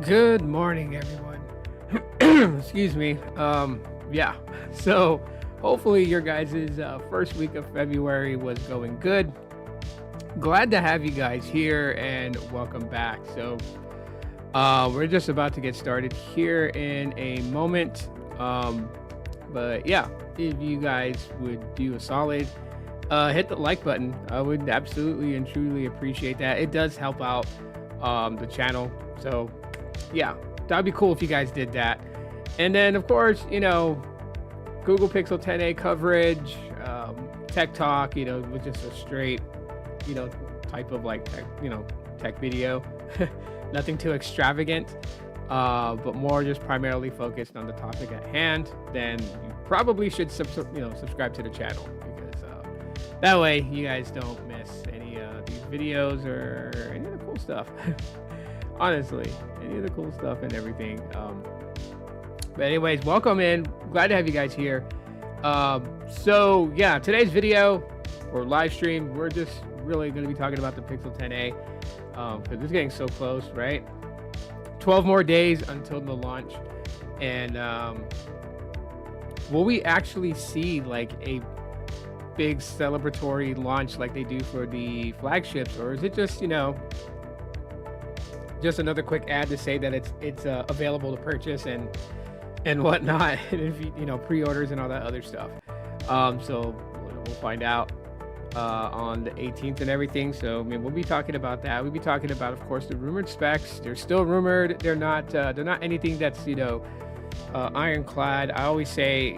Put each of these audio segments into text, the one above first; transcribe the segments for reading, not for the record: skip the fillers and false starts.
Good morning, everyone. Excuse me. Yeah. So hopefully your guys' first week of February was going good. Glad to have you guys here and welcome back. So we're just about to get started here in a moment. But yeah, if you guys would do a solid, hit the like button. I would absolutely and truly appreciate that. It does help out the channel. So yeah, that'd be cool if you guys did that. And then of course, Google Pixel 10a coverage, tech talk, with just a straight, type of like tech video. Nothing too extravagant, but more just primarily focused on the topic at hand. Then you probably should subscribe to the channel, because that way you guys don't miss any of these videos or any of the cool stuff. Honestly, any of the cool stuff and everything. But anyways, welcome in. Glad to have you guys here. So yeah, today's video or live stream, we're just really going to be talking about the Pixel 10a, because it's getting so close, right? 12 more days until the launch. And will we actually see like a big celebratory launch like they do for the flagships, or is it just just another quick ad to say that it's available to purchase and whatnot, and if pre-orders and all that other stuff. So we'll find out on the 18th and everything. So I mean, we'll be talking about that. We'll be talking about, of course, the rumored specs. They're still rumored. They're not anything that's ironclad. I always say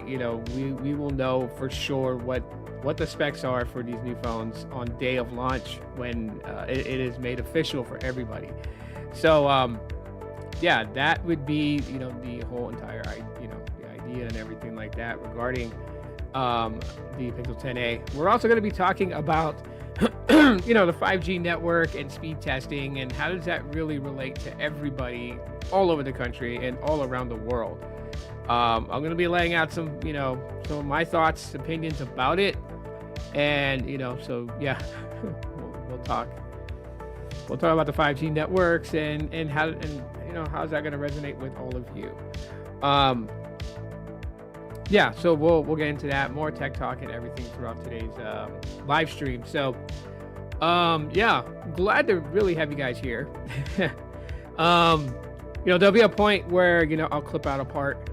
we will know for sure what the specs are for these new phones on day of launch, when it is made official for everybody. So yeah, that would be the whole entire the idea and everything like that regarding the Pixel 10a. We're also going to be talking about the 5G network and speed testing, and how does that really relate to everybody all over the country and all around the world. I'm going to be laying out some of my thoughts, opinions about it, and so yeah, we'll talk. We'll talk about the 5G networks and how how's that going to resonate with all of you. Yeah, so we'll get into that, more tech talk and everything throughout today's live stream. So yeah, glad to really have you guys here. There'll be a point where I'll clip out a part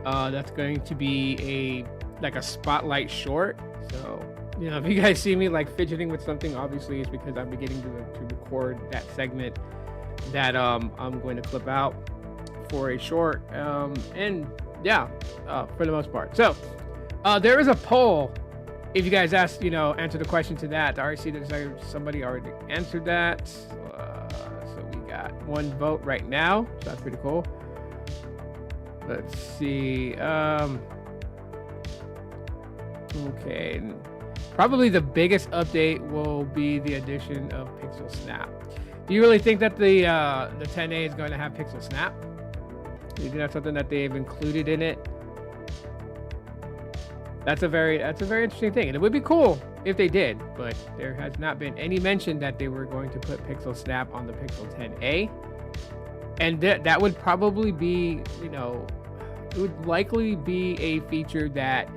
that's going to be a spotlight short. So if you guys see me like fidgeting with something, obviously it's because I'm beginning to record that segment that I'm going to clip out for a short. And yeah, for the most part. So there is a poll. If you guys answer the question to that, I already see that somebody already answered that. So we got one vote right now. So that's pretty cool. Let's see. Okay. Probably the biggest update will be the addition of Pixel Snap. Do you really think that the 10a is going to have Pixel Snap? Do you think that's something that they've included in it? That's a very interesting thing, and it would be cool if they did, but there has not been any mention that they were going to put Pixel Snap on the Pixel 10a, and that would probably be it would likely be a feature that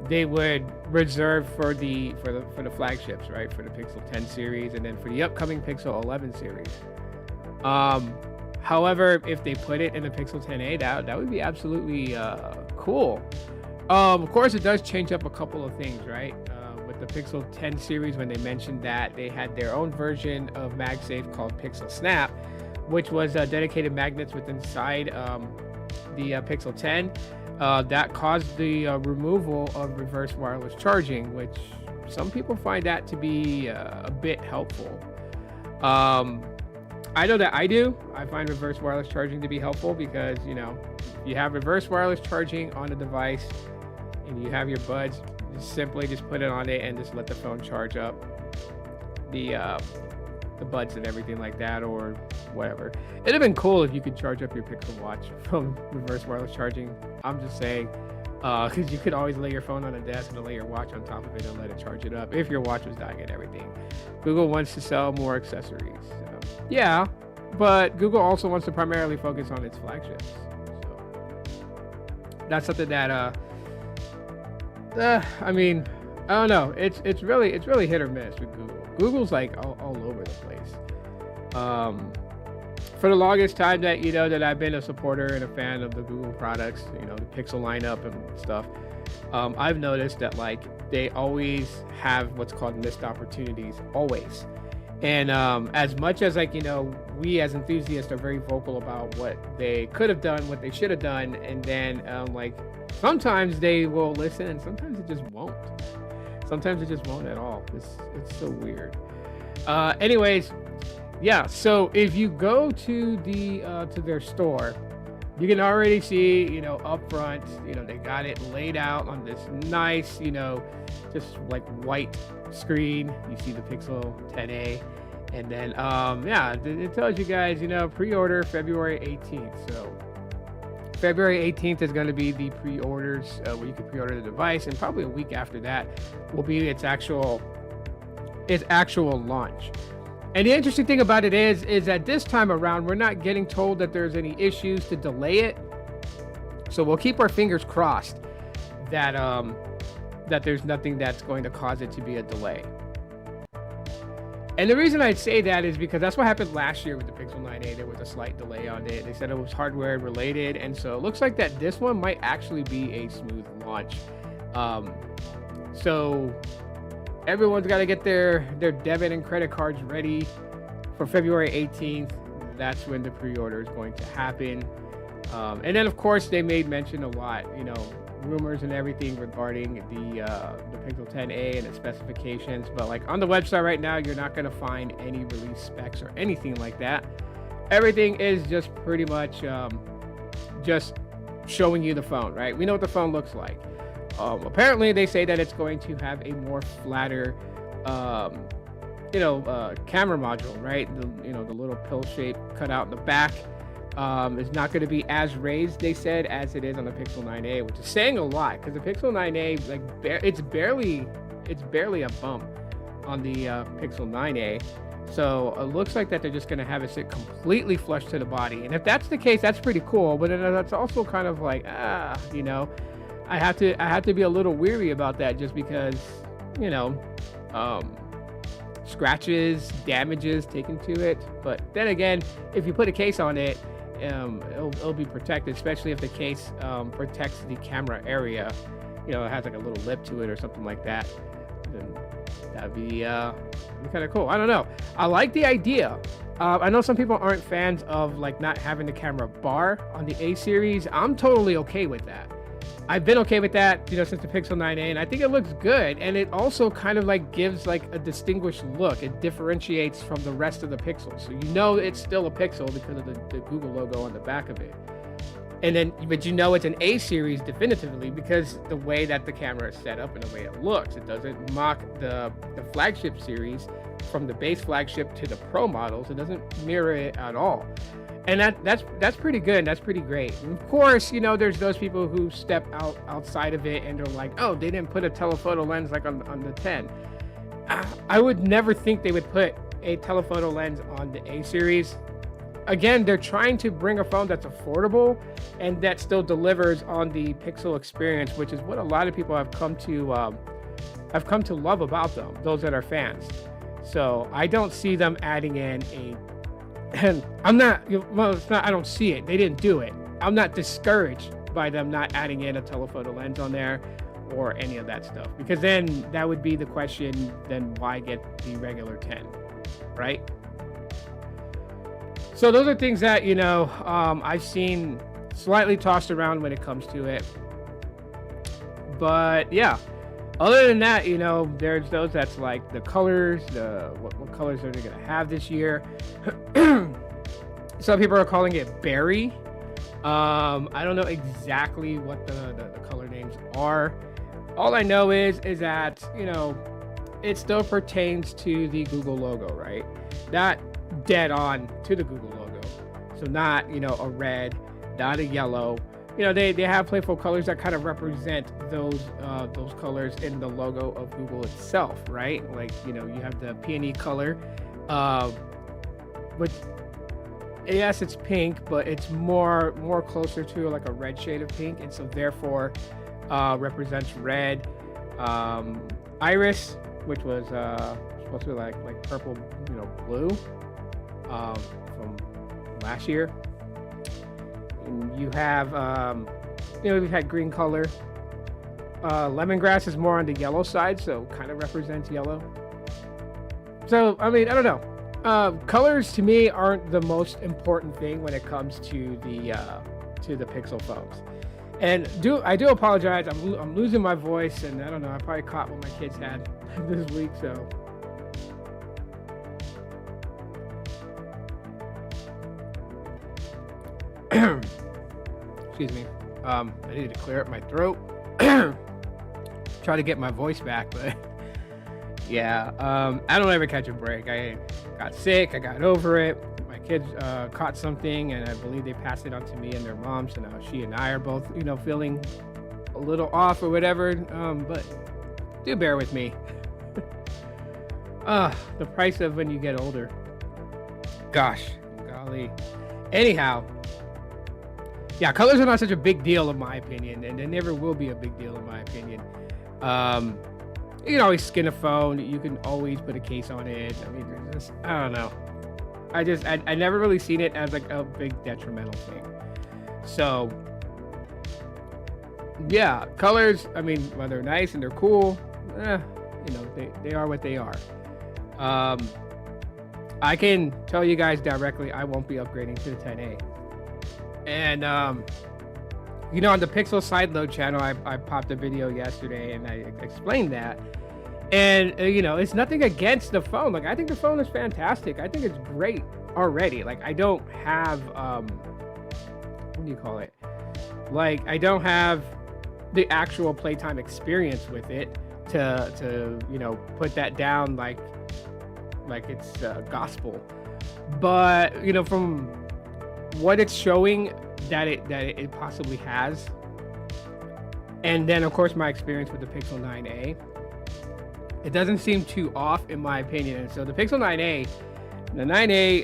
they would reserve for the flagships, right? For the Pixel 10 series, and then for the upcoming Pixel 11 series. However, if they put it in the Pixel 10a, that would be absolutely cool. Of course, it does change up a couple of things, right? With the Pixel 10 series, when they mentioned that they had their own version of MagSafe called Pixel Snap, which was dedicated magnets with inside the Pixel 10. That caused the removal of reverse wireless charging, which some people find that to be a bit helpful. I know that I do. I find reverse wireless charging to be helpful because, you have reverse wireless charging on the device and you have your buds, just put it on it and just let the phone charge up the buds and everything like that, or whatever. It'd have been cool if you could charge up your Pixel Watch from reverse wireless charging. I'm just saying, because you could always lay your phone on a desk and lay your watch on top of it and let it charge it up if your watch was dying and everything. Google wants to sell more accessories. Yeah, but Google also wants to primarily focus on its flagships. So that's something that I mean, I don't know. It's really hit or miss with Google. Google's like all over the place. For the longest time that that I've been a supporter and a fan of the Google products, the Pixel lineup and stuff, I've noticed that like they always have what's called missed opportunities, always. And as much as like we as enthusiasts are very vocal about what they could have done, what they should have done, and then like sometimes they will listen and sometimes it just won't. Sometimes it just won't at all. It's so weird. Anyways, yeah. So if you go to to their store, you can already see up front, they got it laid out on this nice, just like white screen. You see the Pixel 10a, and then yeah, it tells you guys, pre-order February 18th. So February 18th is going to be the pre-orders where you can pre-order the device, and probably a week after that will be its actual launch. And the interesting thing about it is that this time around, we're not getting told that there's any issues to delay it. So we'll keep our fingers crossed that that there's nothing that's going to cause it to be a delay. And the reason I'd say that is because that's what happened last year with the Pixel 9a. There was a slight delay on it. They said it was hardware related, and so it looks like that this one might actually be a smooth launch. So everyone's got to get their debit and credit cards ready for February 18th. That's when the pre-order is going to happen. And then, of course, they made mention a lot, rumors and everything regarding the Pixel 10a and its specifications. But like on the website right now, you're not going to find any release specs or anything like that. Everything is just pretty much just showing you the phone, right? We know what the phone looks like. Apparently, they say that it's going to have a more flatter, camera module, right? The little pill shape cut out in the back is not going to be as raised, they said, as it is on the Pixel 9a, which is saying a lot because the Pixel 9a, like, it's barely a bump on the Pixel 9a. So it looks like that they're just going to have it sit completely flush to the body, and if that's the case, that's pretty cool. But then that's also kind of like I have to be a little weary about that, just because, scratches, damages taken to it. But then again, if you put a case on it, it'll be protected, especially if the case protects the camera area. It has like a little lip to it or something like that. Then that'd be kind of cool. I don't know. I like the idea. I know some people aren't fans of like not having the camera bar on the A series. I'm totally okay with that. I've been okay with that, since the Pixel 9a, and I think it looks good. And it also kind of like gives like a distinguished look. It differentiates from the rest of the Pixel. So it's still a Pixel because of the Google logo on the back of it. And then, but it's an A series definitively because the way that the camera is set up and the way it looks. It doesn't mock the flagship series from the base flagship to the Pro models. It doesn't mirror it at all. And that's pretty good. That's pretty great. And of course, there's those people who step outside of it and they're like, oh, they didn't put a telephoto lens like on the 10. I would never think they would put a telephoto lens on the A series. Again, they're trying to bring a phone that's affordable and that still delivers on the Pixel experience, which is what a lot of people have come to love about them, those that are fans. So I don't see them adding in and I'm not, it's not, I don't see it. They didn't do it. I'm not discouraged by them not adding in a telephoto lens on there or any of that stuff, because then that would be the question, then why get the regular 10, right? So those are things that, I've seen slightly tossed around when it comes to it. But yeah, other than that, there's those that's like the colors, what colors are they going to have this year? Some people are calling it berry. I don't know exactly what the color names are. All I know is that, it still pertains to the Google logo, right? Not dead on to the Google logo. So not, a red, not a yellow. They have playful colors that kind of represent those colors in the logo of Google itself, right? Like, you have the peony color, which yes, it's pink, but it's more closer to like a red shade of pink, and so therefore represents red. Iris, which was supposed to be like purple, blue, from last year. And you have we've had green color. Lemongrass is more on the yellow side, so kind of represents yellow. So I mean, I don't know. Colors to me aren't the most important thing when it comes to the Pixel phones. And I do apologize. I'm losing my voice, and I don't know. I probably caught what my kids had this week, so. Excuse me. I needed to clear up my throat. Try to get my voice back, but yeah. I don't ever catch a break. I got sick. I got over it. My kids caught something, and I believe they passed it on to me and their mom. So now she and I are both, feeling a little off or whatever. But do bear with me. The price of when you get older. Gosh, golly. Anyhow, yeah, colors are not such a big deal in my opinion, and they never will be a big deal in my opinion. You can always skin a phone. You can always put a case on it. I mean, I don't know. I never really seen it as like a big detrimental thing. So yeah, colors, I mean, well, they're nice and they're cool. They are what they are. I can tell you guys directly, I won't be upgrading to the 10A. And on the Pixel Sideload channel, I popped a video yesterday and I explained that. And it's nothing against the phone. Like, I think the phone is fantastic. I think it's great already. Like, I don't have what do you call it? Like, I don't have the actual playtime experience with it to put that down like it's gospel. But from what it's showing that it possibly has, and then of course my experience with the Pixel 9a, it doesn't seem too off in my opinion. And so the Pixel 9a, the 9a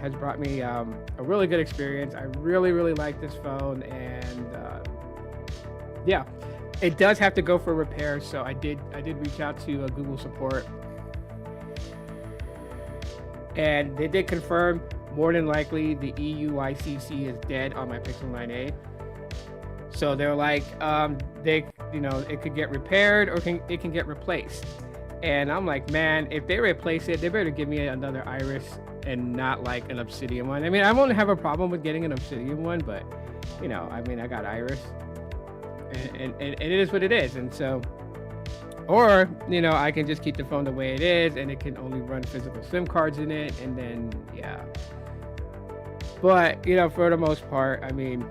has brought me a really good experience. I really like this phone, and yeah, it does have to go for repair. So I did reach out to Google support, and they did confirm more than likely the EUICC is dead on my Pixel 9a. So they're like, it could get repaired or it can get replaced. And I'm like, man, if they replace it, they better give me another Iris and not like an Obsidian one. I mean, I won't have a problem with getting an Obsidian one, but I got Iris, and it is what it is. And so, or I can just keep the phone the way it is, and it can only run physical SIM cards in it, and then yeah. But for the most part, I mean,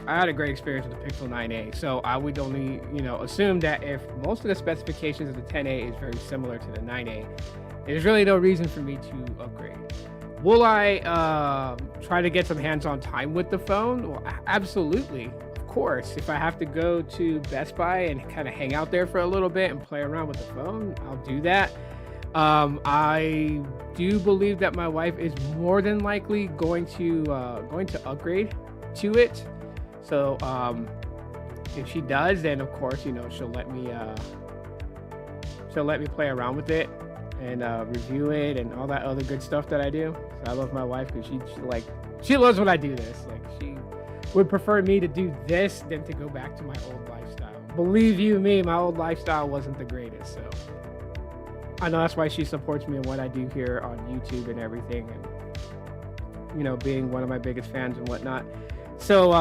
I had a great experience with the Pixel 9a, so I would only, assume that if most of the specifications of the 10a is very similar to the 9a, there's really no reason for me to upgrade. Will I try to get some hands-on time with the phone? Well, absolutely, of course. If I have to go to Best Buy and kind of hang out there for a little bit and play around with the phone, I'll do that. I do believe that my wife is more than likely going to upgrade to it. So if she does, then of course she'll let me play around with it and review it and all that other good stuff that I do. So I love my wife because she loves when I do this. Like, she would prefer me to do this than to go back to my old lifestyle. Believe you me, my old lifestyle wasn't the greatest. So I know that's why she supports me in what I do here on YouTube and everything, and being one of my biggest fans and whatnot. So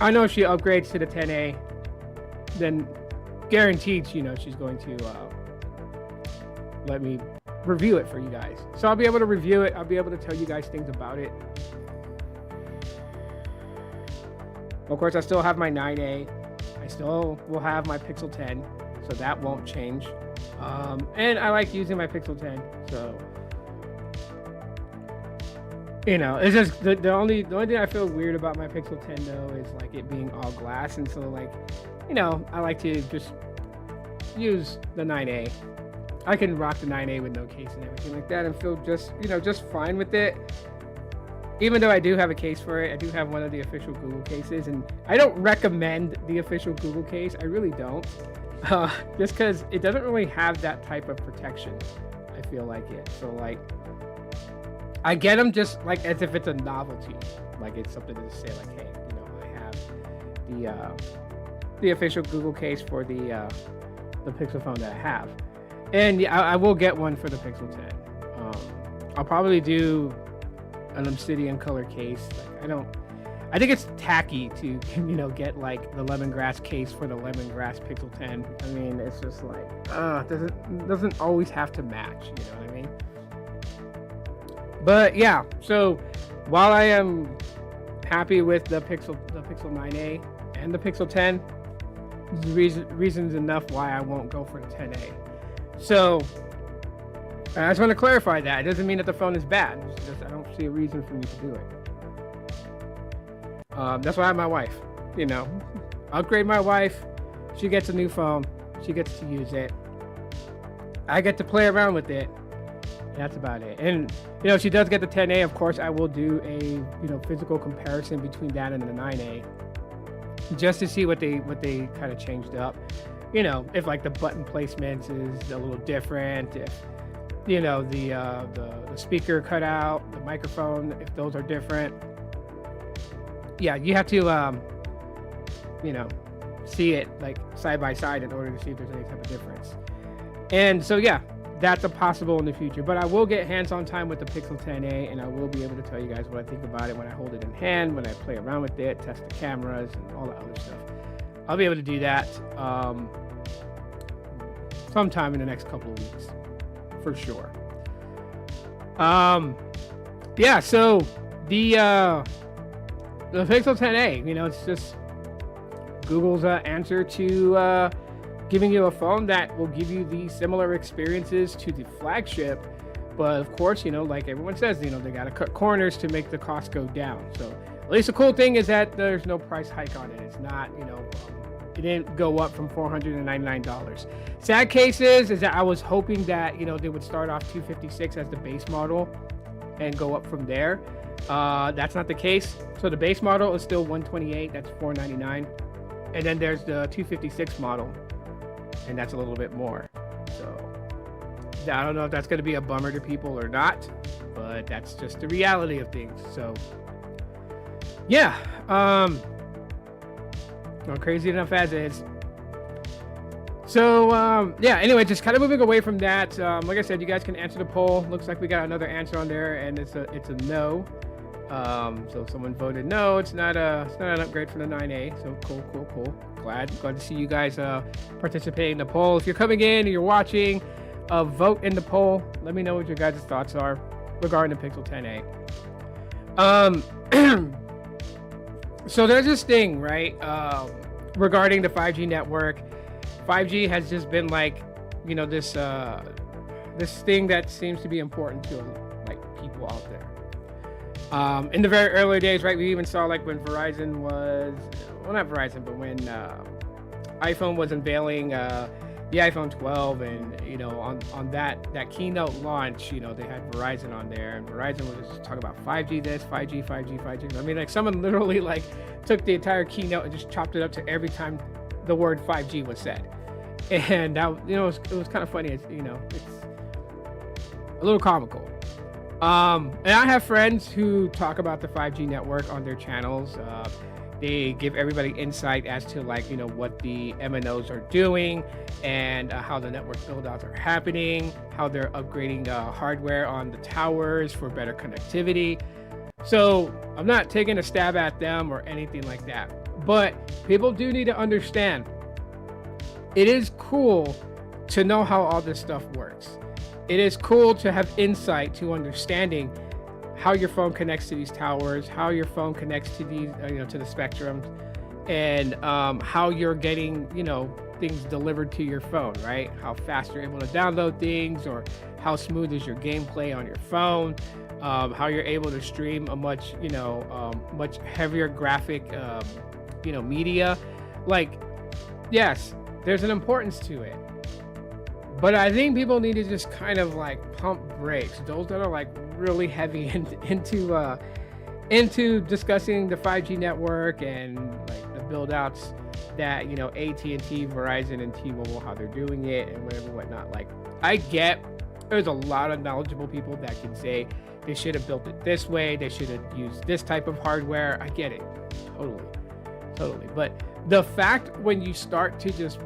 I know if she upgrades to the 10A, then guaranteed, she's going to let me review it for you guys. So I'll be able to review it. I'll be able to tell you guys things about it. Of course, I still have my 9A. I still will have my Pixel 10, so that won't change. And I like using my Pixel 10, so it's just the only thing I feel weird about my Pixel 10 though is like it being all glass, and so like I like to just use the 9A I can rock the 9A with no case and everything like that and feel just, just fine with it. Even though I do have a case for it, I do have one of the official Google cases, and I don't recommend the official Google case. I really don't. Just because it doesn't really have that type of protection. I feel like it. So like, I get them just like as if it's a novelty. Like it's something to say like, hey, I have the official Google case for the Pixel phone that I have. And yeah, I will get one for the Pixel 10. I'll probably do an obsidian color case. Like, I think it's tacky to get like the lemongrass case for the lemongrass Pixel 10. I mean, it's just like doesn't always have to match, you know what I mean? But yeah, so while I am happy with the Pixel 9A and the Pixel 10, reasons enough why I won't go for the 10A. So I just want to clarify that. It doesn't mean that the phone is bad. It's just I don't see a reason for me to do it. That's why I have my wife. Upgrade my wife. She gets a new phone. She gets to use it. I get to play around with it. That's about it. And she does get the 10A. Of course, I will do a physical comparison between that and the 9A, just to see what they kind of changed up. If like the button placements is a little different, if the speaker cutout, the microphone, if those are different. Yeah, you have to see it like side by side in order to see if there's any type of difference. And so yeah, that's a possible in the future. But I will get hands-on time with the Pixel 10A, and I will be able to tell you guys what I think about it when I hold it in hand, when I play around with it, test the cameras and all that other stuff. I'll be able to do that sometime in the next couple of weeks, for sure. Yeah, so the Pixel 10A, it's just Google's answer to giving you a phone that will give you the similar experiences to the flagship. But of course, like everyone says, they got to cut corners to make the cost go down. So at least the cool thing is that there's no price hike on it. It's not, it didn't go up from $499. Sad case is that I was hoping that, they would start off $256 as the base model and go up from there. That's not the case. So the base model is still $128. That's $499. And then there's the 256 model, and that's a little bit more. So I don't know if that's going to be a bummer to people or not, but that's just the reality of things. So yeah, not crazy enough as is. So yeah, anyway, just kind of moving away from that. Like I said, you guys can answer the poll. Looks like we got another answer on there, and it's a no. So someone voted no. It's not an upgrade for the 9A. So cool. Glad to see you guys participate in the poll. If you're coming in and you're watching, vote in the poll. Let me know what your guys' thoughts are regarding the Pixel 10A. So there's this thing, right? Regarding the 5G network. 5G has just been like, this thing that seems to be important to like people out there. In the very early days, right, we even saw like when Verizon was, well, not Verizon, but when iPhone was unveiling the iPhone 12, and on that keynote launch, they had Verizon on there, and Verizon was just talking about 5G this, 5G. I mean, like someone literally like took the entire keynote and just chopped it up to every time the word 5G was said, and that it was kind of funny. It's a little comical. And I have friends who talk about the 5G network on their channels. They give everybody insight as to what the MNOs are doing and how the network build-outs are happening, how they're upgrading hardware on the towers for better connectivity. So I'm not taking a stab at them or anything like that, but people do need to understand it is cool to know how all this stuff works. It is cool to have insight to understanding how your phone connects to these towers, how your phone connects to these, to the spectrum, and how you're getting, things delivered to your phone, right? How fast you're able to download things, or how smooth is your gameplay on your phone, how you're able to stream a much heavier graphic, media. Like, yes, there's an importance to it. But I think people need to just kind of like pump brakes. Those that are like really heavy into discussing the 5G network and like the build outs that, you know, AT&T, Verizon, and T-Mobile, how they're doing it and whatnot. Like, I get there's a lot of knowledgeable people that can say they should have built it this way, they should have used this type of hardware. I get it, totally. But the fact when you start to just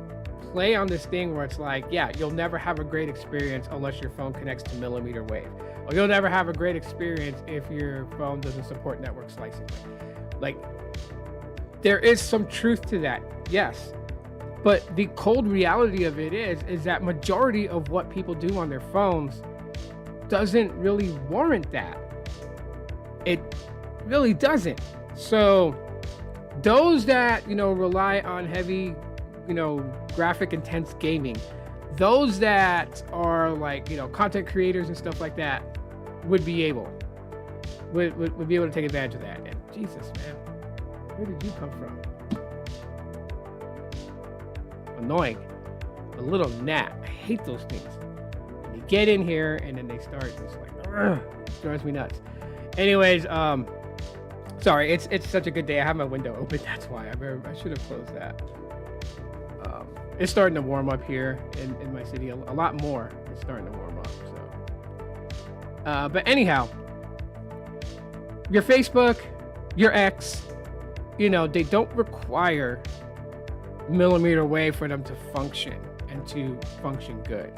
play on this thing where it's like, yeah, you'll never have a great experience unless your phone connects to millimeter wave, or you'll never have a great experience if your phone doesn't support network slicing. Like, there is some truth to that, yes, but the cold reality of it is that majority of what people do on their phones doesn't really warrant that. It really doesn't. So those that, you know, rely on heavy, you know, graphic intense gaming, those that are like, you know, content creators and stuff like that would be able to take advantage of that. And Jesus, man, where did you come from? Annoying. A little gnat. I hate those things. You get in here and then they start just like, it drives me nuts. Anyways, sorry, it's such a good day. I have my window open, that's why I should have closed that. It's starting to warm up here in my city a lot more. It's starting to warm up. So but anyhow, your Facebook, your X, you know, they don't require millimeter wave for them to function and to function good.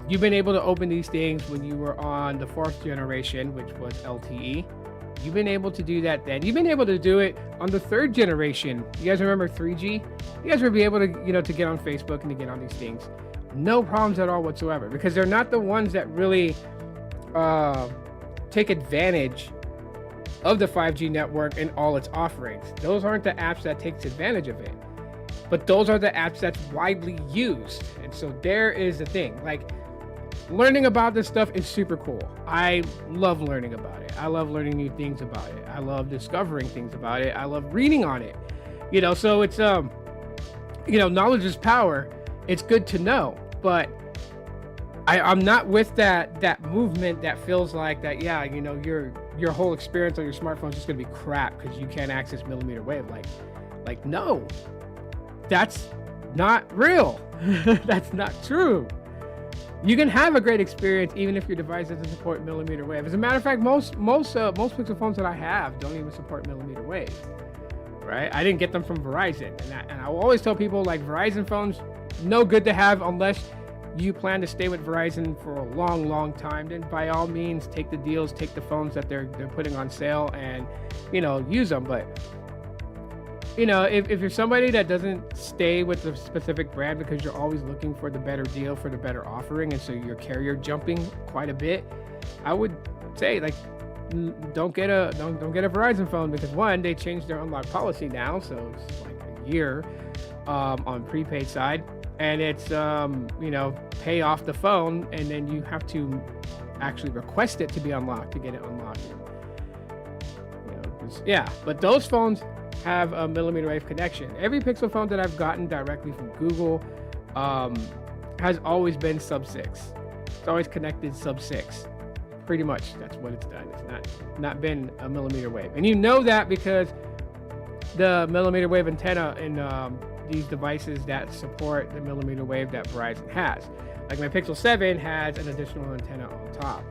You've been able to open these things when you were on the 4th generation, which was LTE. You've been able to do that then. You've been able to do it on the 3rd generation. You guys remember 3G? You guys would be able to, you know, to get on Facebook and to get on these things. No problems at all whatsoever, because they're not the ones that really take advantage of the 5G network and all its offerings. Those aren't the apps that takes advantage of it, but those are the apps that's widely used. And so there is the thing, like, learning about this stuff is super cool. I love learning about it. I love learning new things about it. I love discovering things about it. I love reading on it. You know, so it's you know, knowledge is power. It's good to know, but I'm not with that movement that feels like that, yeah, you know, your whole experience on your smartphone is just gonna be crap because you can't access millimeter wave. Like no, that's not real. That's not true. You can have a great experience even if your device doesn't support millimeter wave. As a matter of fact, most Pixel phones that I have don't even support millimeter wave. Right? I didn't get them from Verizon, and I will always tell people, like, Verizon phones, no good to have unless you plan to stay with Verizon for a long time. Then by all means, take the deals, take the phones that they're putting on sale, and, you know, use them. But, you know, if you're somebody that doesn't stay with a specific brand because you're always looking for the better deal, for the better offering, and so you're carrier jumping quite a bit, I would say, like, don't get a Verizon phone, because one, they changed their unlock policy now, so it's like a year on prepaid side, and it's you know, pay off the phone and then you have to actually request it to be unlocked to get it unlocked. You know, yeah, but those phones have a millimeter wave connection. Every Pixel phone that I've gotten directly from Google has always been sub 6. It's always connected sub 6. Pretty much that's what it's done. It's not been a millimeter wave, and you know that because the millimeter wave antenna in these devices that support the millimeter wave that Verizon has, like my Pixel 7 has an additional antenna on top.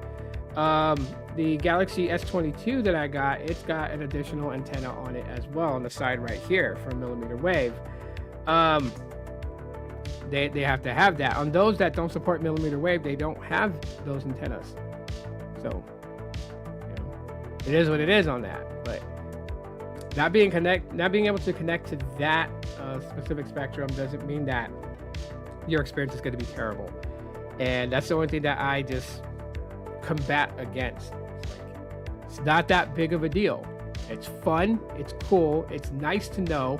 The Galaxy S22 that I got, it's got an additional antenna on it as well on the side right here for millimeter wave. They have to have that. On those that don't support millimeter wave, they don't have those antennas. So, you know, it is what it is on that. But not being able to connect to that specific spectrum doesn't mean that your experience is going to be terrible. And that's the only thing that I just combat against. It's not that big of a deal. It's fun. It's cool. It's nice to know.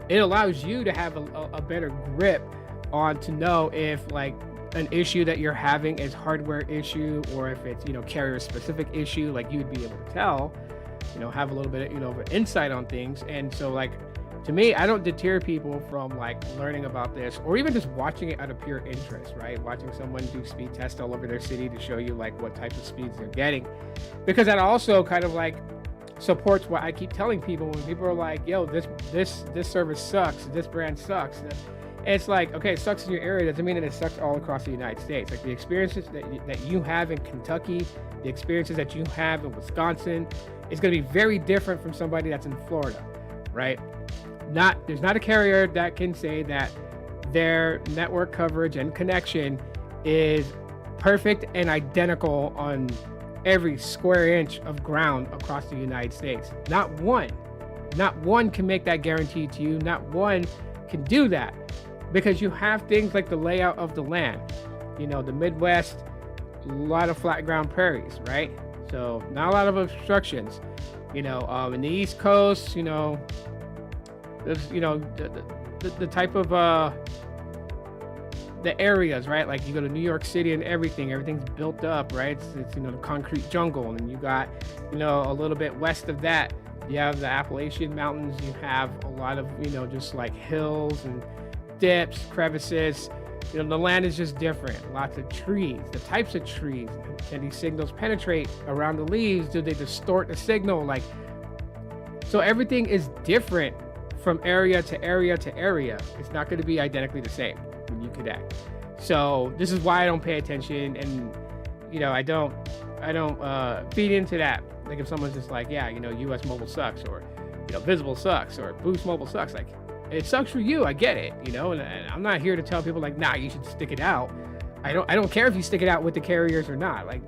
It allows you to have a better grip on to know if, like, an issue that you're having is hardware issue, or if it's, you know, carrier specific issue. Like, you would be able to tell, you know, have a little bit of, you know, of an insight on things. And so, like, to me, I don't deter people from like learning about this or even just watching it out of pure interest, right? Watching someone do speed tests all over their city to show you like what types of speeds they're getting, because that also kind of like supports what I keep telling people when people are like, yo, this service sucks, this brand sucks. It's like, okay, it sucks in your area doesn't mean that it sucks all across the United States. Like the experiences that you have in Kentucky, the experiences that you have in Wisconsin, is going to be very different from somebody that's in Florida, right? There's not a carrier that can say that their network coverage and connection is perfect and identical on every square inch of ground across the United States. Not one can make that guarantee to you. Not one can do that, because you have things like the layout of the land. You know, the Midwest, a lot of flat ground prairies, right? So not a lot of obstructions. You know, in the East Coast, you know, there's, you know, the type of the areas, right? Like you go to New York City and everything's built up, right? It's you know, the concrete jungle, and you got, you know, a little bit west of that, you have the Appalachian Mountains. You have a lot of, you know, just like hills and dips, crevices. You know, the land is just different. Lots of trees, the types of trees. Can these signals penetrate around the leaves? Do they distort the signal? Like, so everything is different from area to area to area. It's not going to be identically the same when you connect. So this is why I don't pay attention, and you know, I don't feed into that. Like if someone's just like, yeah, you know, US Mobile sucks, or you know, Visible sucks, or Boost Mobile sucks, like it sucks for you. I get it, you know, and I'm not here to tell people like, nah, you should stick it out. I don't care if you stick it out with the carriers or not. Like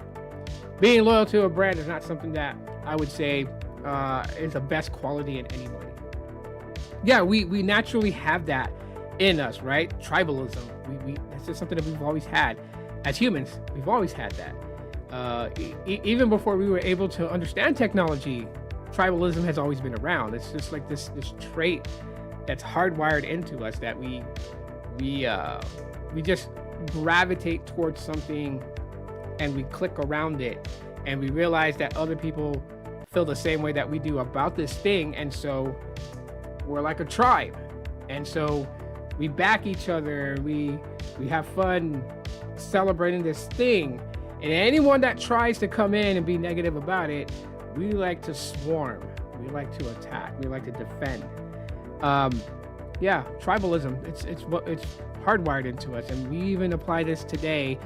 being loyal to a brand is not something that I would say is the best quality in anybody. Yeah, we naturally have that in us, right? Tribalism. We that's just something that we've always had as humans. We've always had that. Even before we were able to understand technology, tribalism has always been around. It's just like this trait that's hardwired into us, that we just gravitate towards something and we click around it, and we realize that other people feel the same way that we do about this thing, and so we're like a tribe, and so we back each other. We have fun celebrating this thing, and anyone that tries to come in and be negative about it, we like to swarm, we like to attack, we like to defend. Yeah, tribalism, it's hardwired into us, and we even apply this today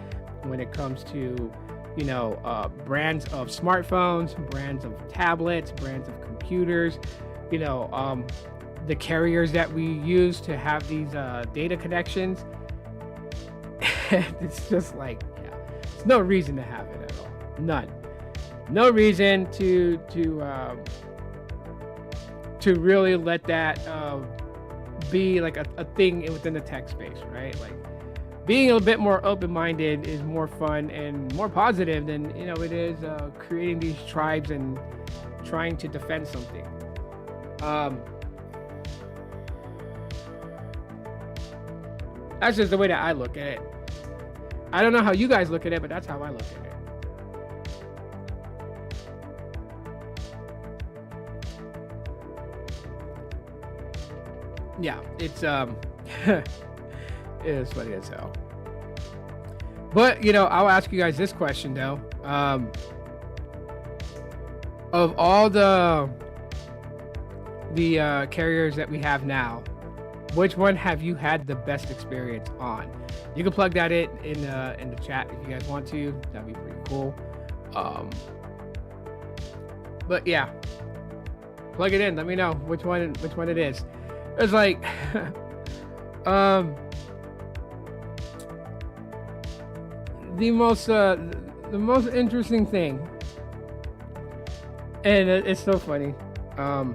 when it comes to, you know, brands of smartphones, brands of tablets, brands of computers, you know, the carriers that we use to have these data connections. It's just like, yeah, there's no reason to have it at all. None. No reason to really let that be like a thing within the tech space, right? Like being a bit more open-minded is more fun and more positive than, you know, it is creating these tribes and trying to defend something. That's just the way that I look at it. I don't know how you guys look at it, but that's how I look at it. Yeah, it's it is funny as hell. But you know, I'll ask you guys this question though. Of all the carriers that we have now, which one have you had the best experience on? You can plug that in the chat if you guys want to. That'd be pretty cool. But yeah, plug it in. Let me know which one it is. It's like the most interesting thing, and it's so funny. The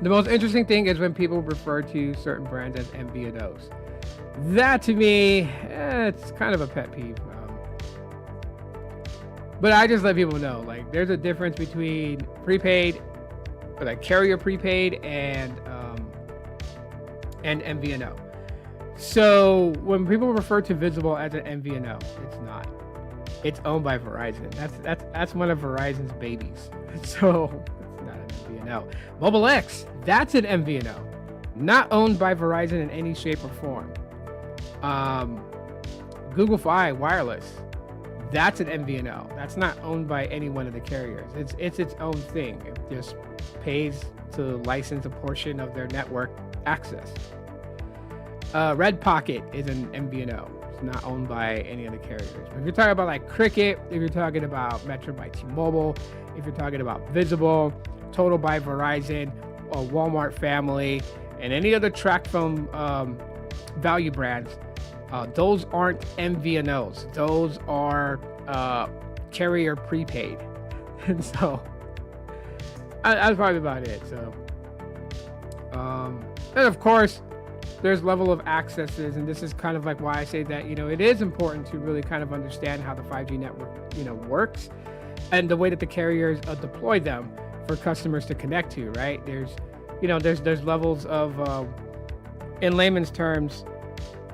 most interesting thing is when people refer to certain brands as MVNOs. That to me, it's kind of a pet peeve. But I just let people know, like, there's a difference between prepaid, or like carrier prepaid, and MVNO. So when people refer to Visible as an MVNO, it's not. It's owned by Verizon. That's one of Verizon's babies. So it's not an MVNO. Mobile X, that's an MVNO. Not owned by Verizon in any shape or form. Google Fi Wireless, that's an MVNO. That's not owned by any one of the carriers. It's its own thing. It just pays to license a portion of their network access. Red Pocket is an MVNO. It's not owned by any of the carriers. But if you're talking about like Cricket, if you're talking about Metro by T-Mobile, if you're talking about Visible, Total by Verizon, or Walmart Family, and any other track phone value brands, those aren't MVNOs. Those are carrier prepaid. And so that's probably about it. So, and of course, there's level of accesses, and this is kind of like why I say that, it is important to really kind of understand how the 5G network, works, and the way that the carriers deploy them for customers to connect to, right? There's levels of, in layman's terms,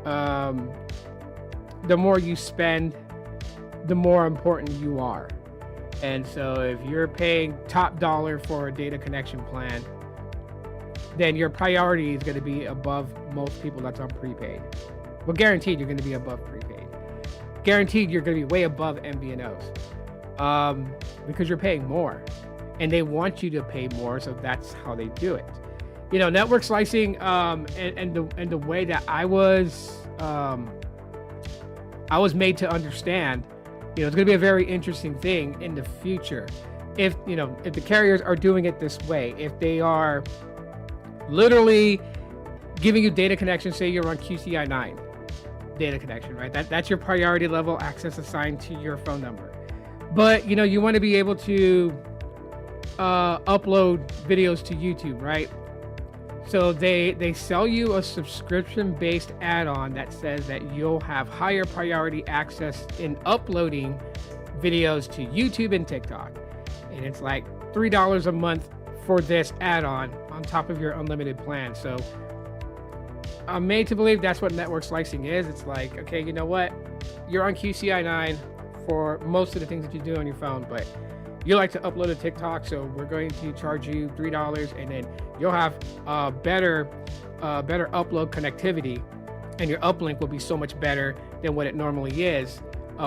the more you spend, the more important you are. And so if you're paying top dollar for a data connection plan, then your priority is going to be above most people that's on prepaid. Well, guaranteed you're going to be above prepaid. Guaranteed you're going to be way above MVNOs, because you're paying more, and they want you to pay more, so that's how they do it. Network slicing, and the way that I was made to understand, it's going to be a very interesting thing in the future. If the carriers are doing it this way, if they are literally giving you data connection, say you're on QCI 9 data connection, right? That's your priority level access assigned to your phone number. But you want to be able to upload videos to YouTube, right? So they sell you a subscription-based add-on that says that you'll have higher priority access in uploading videos to YouTube and TikTok. And it's like $3 a month for this add-on on top of your unlimited plan. So I'm made to believe that's what network slicing is. It's like, okay, you know what? You're on QCI 9 for most of the things that you do on your phone, but you like to upload a TikTok, so we're going to charge you $3, and then you'll have better upload connectivity, and your uplink will be so much better than what it normally is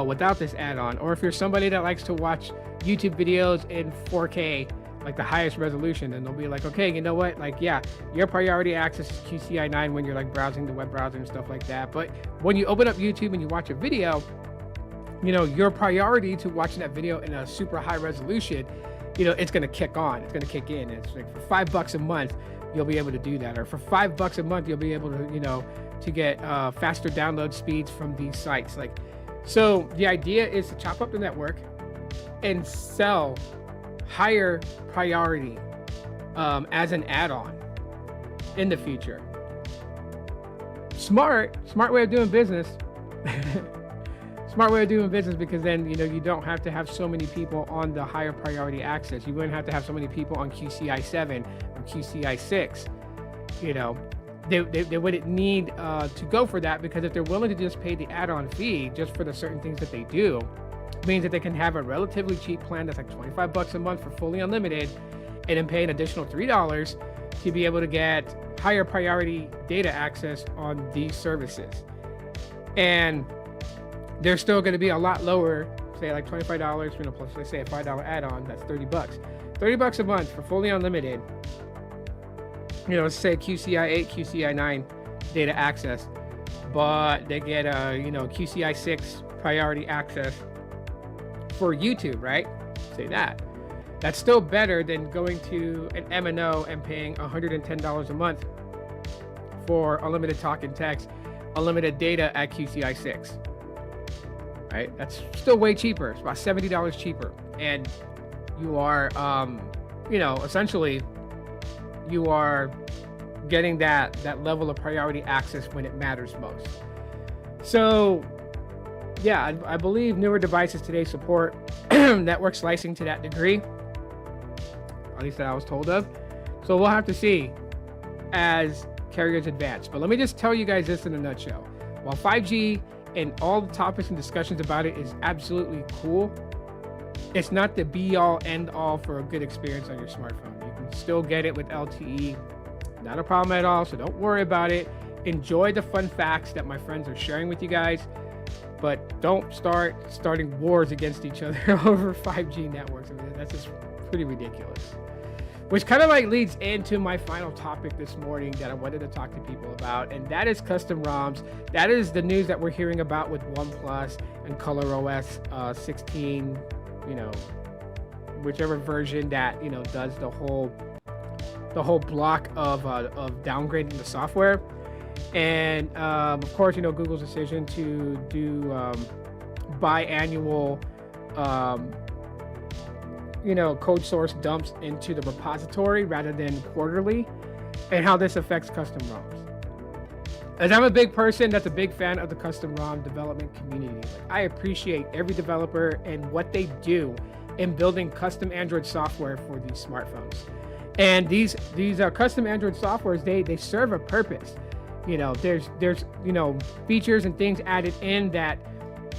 without this add-on. Or if you're somebody that likes to watch YouTube videos in 4K, like the highest resolution, and they'll be like, okay, you know what? Like, yeah, your priority access is QCI 9 when you're like browsing the web browser and stuff like that. But when you open up YouTube and you watch a video, your priority to watching that video in a super high resolution, it's going to kick on. It's going to kick in. It's like for $5 a month, you'll be able to do that. Or for $5 a month, you'll be able to, to get faster download speeds from these sites. So the idea is to chop up the network and sell higher priority as an add-on in the future. Smart way of doing business. Smart way of doing business, because then you don't have to have so many people on the higher priority access. You wouldn't have to have so many people on QCI 7 or QCI 6. They wouldn't need to go for that, because if they're willing to just pay the add-on fee just for the certain things that they do, means that they can have a relatively cheap plan that's like $25 a month for fully unlimited, and then pay an additional $3 to be able to get higher priority data access on these services. And they're still going to be a lot lower, say like $25, plus let's say a $5 add-on, that's $30. $30 a month for fully unlimited, let's say QCI 8, QCI 9 data access, but they get QCI 6 priority access for YouTube, right? Say that. That's still better than going to an MNO and paying $110 a month for unlimited talk and text, unlimited data at QCI 6. Right? That's still way cheaper. It's about $70 cheaper. And you are, essentially, you are getting that level of priority access when it matters most. So, yeah, I believe newer devices today support network slicing to that degree. At least that I was told of. So we'll have to see as carriers advance. But let me just tell you guys this in a nutshell. While 5G and all the topics and discussions about it is absolutely cool, it's not the be all end all for a good experience on your smartphone. You can still get it with LTE Not a problem at all. So don't worry about it. Enjoy the fun facts that my friends are sharing with you guys, but don't starting wars against each other over 5G networks. I mean, that's just pretty ridiculous. Which kind of like leads into my final topic this morning that I wanted to talk to people about, and that is custom ROMs. That is the news that we're hearing about with OnePlus and ColorOS 16, you know, whichever version that, you know, does the whole block of downgrading the software. And of course, you know, Google's decision to do biannual you know, code source dumps into the repository rather than quarterly, and how this affects custom ROMs. As I'm a big person that's a big fan of the custom ROM development community, like, I appreciate every developer and what they do in building custom Android software for these smartphones. And these custom Android softwares, they serve a purpose. You know, there's you know, features and things added in that,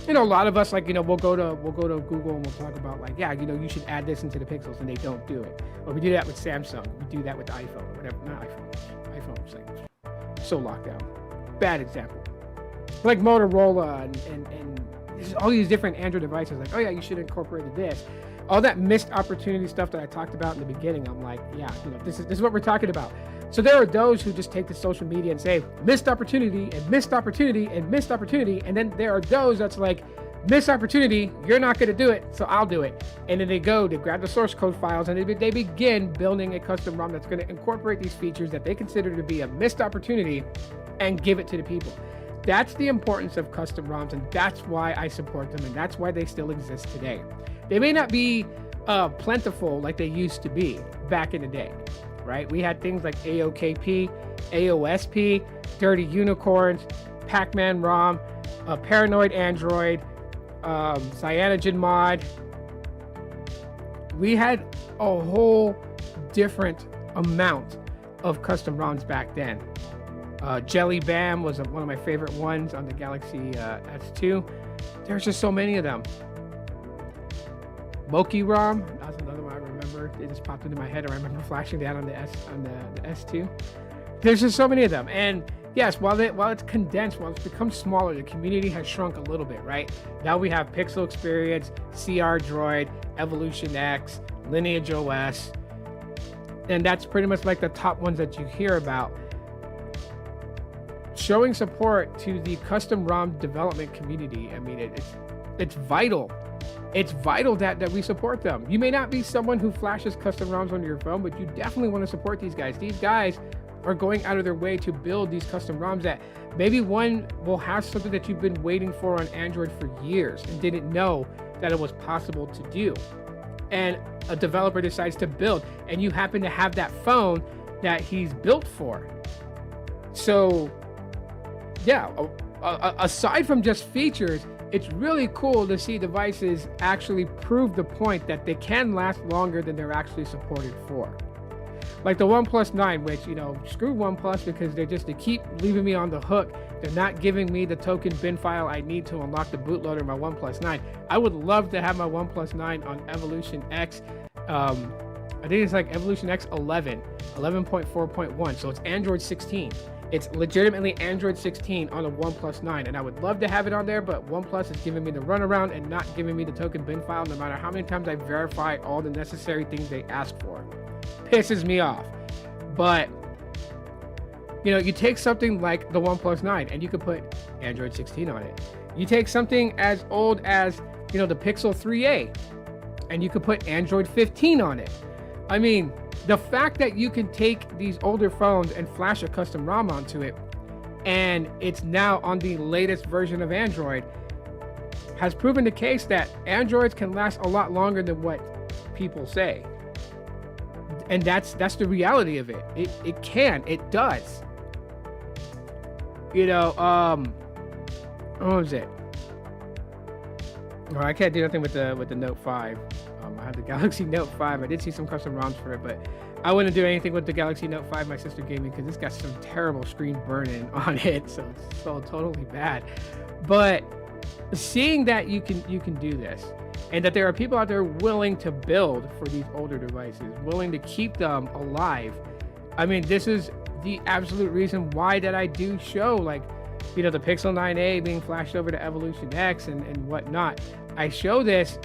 you know, a lot of us, like, you know, we'll go to Google and we'll talk about, like, yeah, you know, you should add this into the Pixels, and they don't do it. Or we do that with Samsung. We do that with the iPhone, or whatever. Not iPhone. iPhone's like so locked down. Bad example. Like Motorola and there's all these different Android devices. Like, oh yeah, you should incorporate this. All that missed opportunity stuff that I talked about in the beginning. I'm like, yeah, you know, this is what we're talking about. So there are those who just take to social media and say missed opportunity and missed opportunity and missed opportunity. And then there are those that's like, missed opportunity, you're not going to do it, so I'll do it. And then they grab the source code files, and they begin building a custom ROM that's going to incorporate these features that they consider to be a missed opportunity and give it to the people. That's the importance of custom ROMs, and that's why I support them, and that's why they still exist today. They may not be plentiful like they used to be back in the day. Right? We had things like AOKP, AOSP, Dirty Unicorns, Pac-Man ROM, Paranoid Android, Cyanogen Mod. We had a whole different amount of custom ROMs back then. Jelly Bam was one of my favorite ones on the Galaxy S2. There's just so many of them. Moki ROM, that's another one I remember. It just popped into my head. I remember flashing that on the S2. There's just so many of them. And yes, while it's condensed, while it's become smaller, the community has shrunk a little bit, right? Now we have Pixel Experience, CR Droid, Evolution X, Lineage OS, and that's pretty much like the top ones that you hear about. Showing support to the custom ROM development community, I mean, it's vital. It's vital that we support them. You may not be someone who flashes custom ROMs on your phone, but you definitely want to support these guys. These guys are going out of their way to build these custom ROMs that maybe one will have something that you've been waiting for on Android for years and didn't know that it was possible to do. And a developer decides to build, and you happen to have that phone that he's built for. So yeah, aside from just features, it's really cool to see devices actually prove the point that they can last longer than they're actually supported for. Like the OnePlus 9, which, you know, screw OnePlus because they keep leaving me on the hook. They're not giving me the token bin file I need to unlock the bootloader of my OnePlus 9. I would love to have my OnePlus 9 on Evolution X. I think it's like Evolution X 11.4.1. So it's Android 16. It's legitimately Android 16 on a OnePlus 9, and I would love to have it on there, but OnePlus is giving me the runaround and not giving me the token bin file no matter how many times I verify all the necessary things they ask for. Pisses me off. But, you know, you take something like the OnePlus 9 and you could put Android 16 on it. You take something as old as, you know, the Pixel 3a and you could put Android 15 on it. I mean, the fact that you can take these older phones and flash a custom ROM onto it, and it's now on the latest version of Android, has proven the case that Androids can last a lot longer than what people say. And that's the reality of it. It does. You know, what was it? Oh, I can't do nothing with the Note 5. I had the Galaxy Note 5. I did see some custom ROMs for it, but I wouldn't do anything with the Galaxy Note 5 my sister gave me because it's got some terrible screen burn-in on it, so it's so totally bad. But seeing that you can do this, and that there are people out there willing to build for these older devices, willing to keep them alive, I mean, this is the absolute reason why that I do show, like, you know, the Pixel 9a being flashed over to Evolution X and whatnot. I show this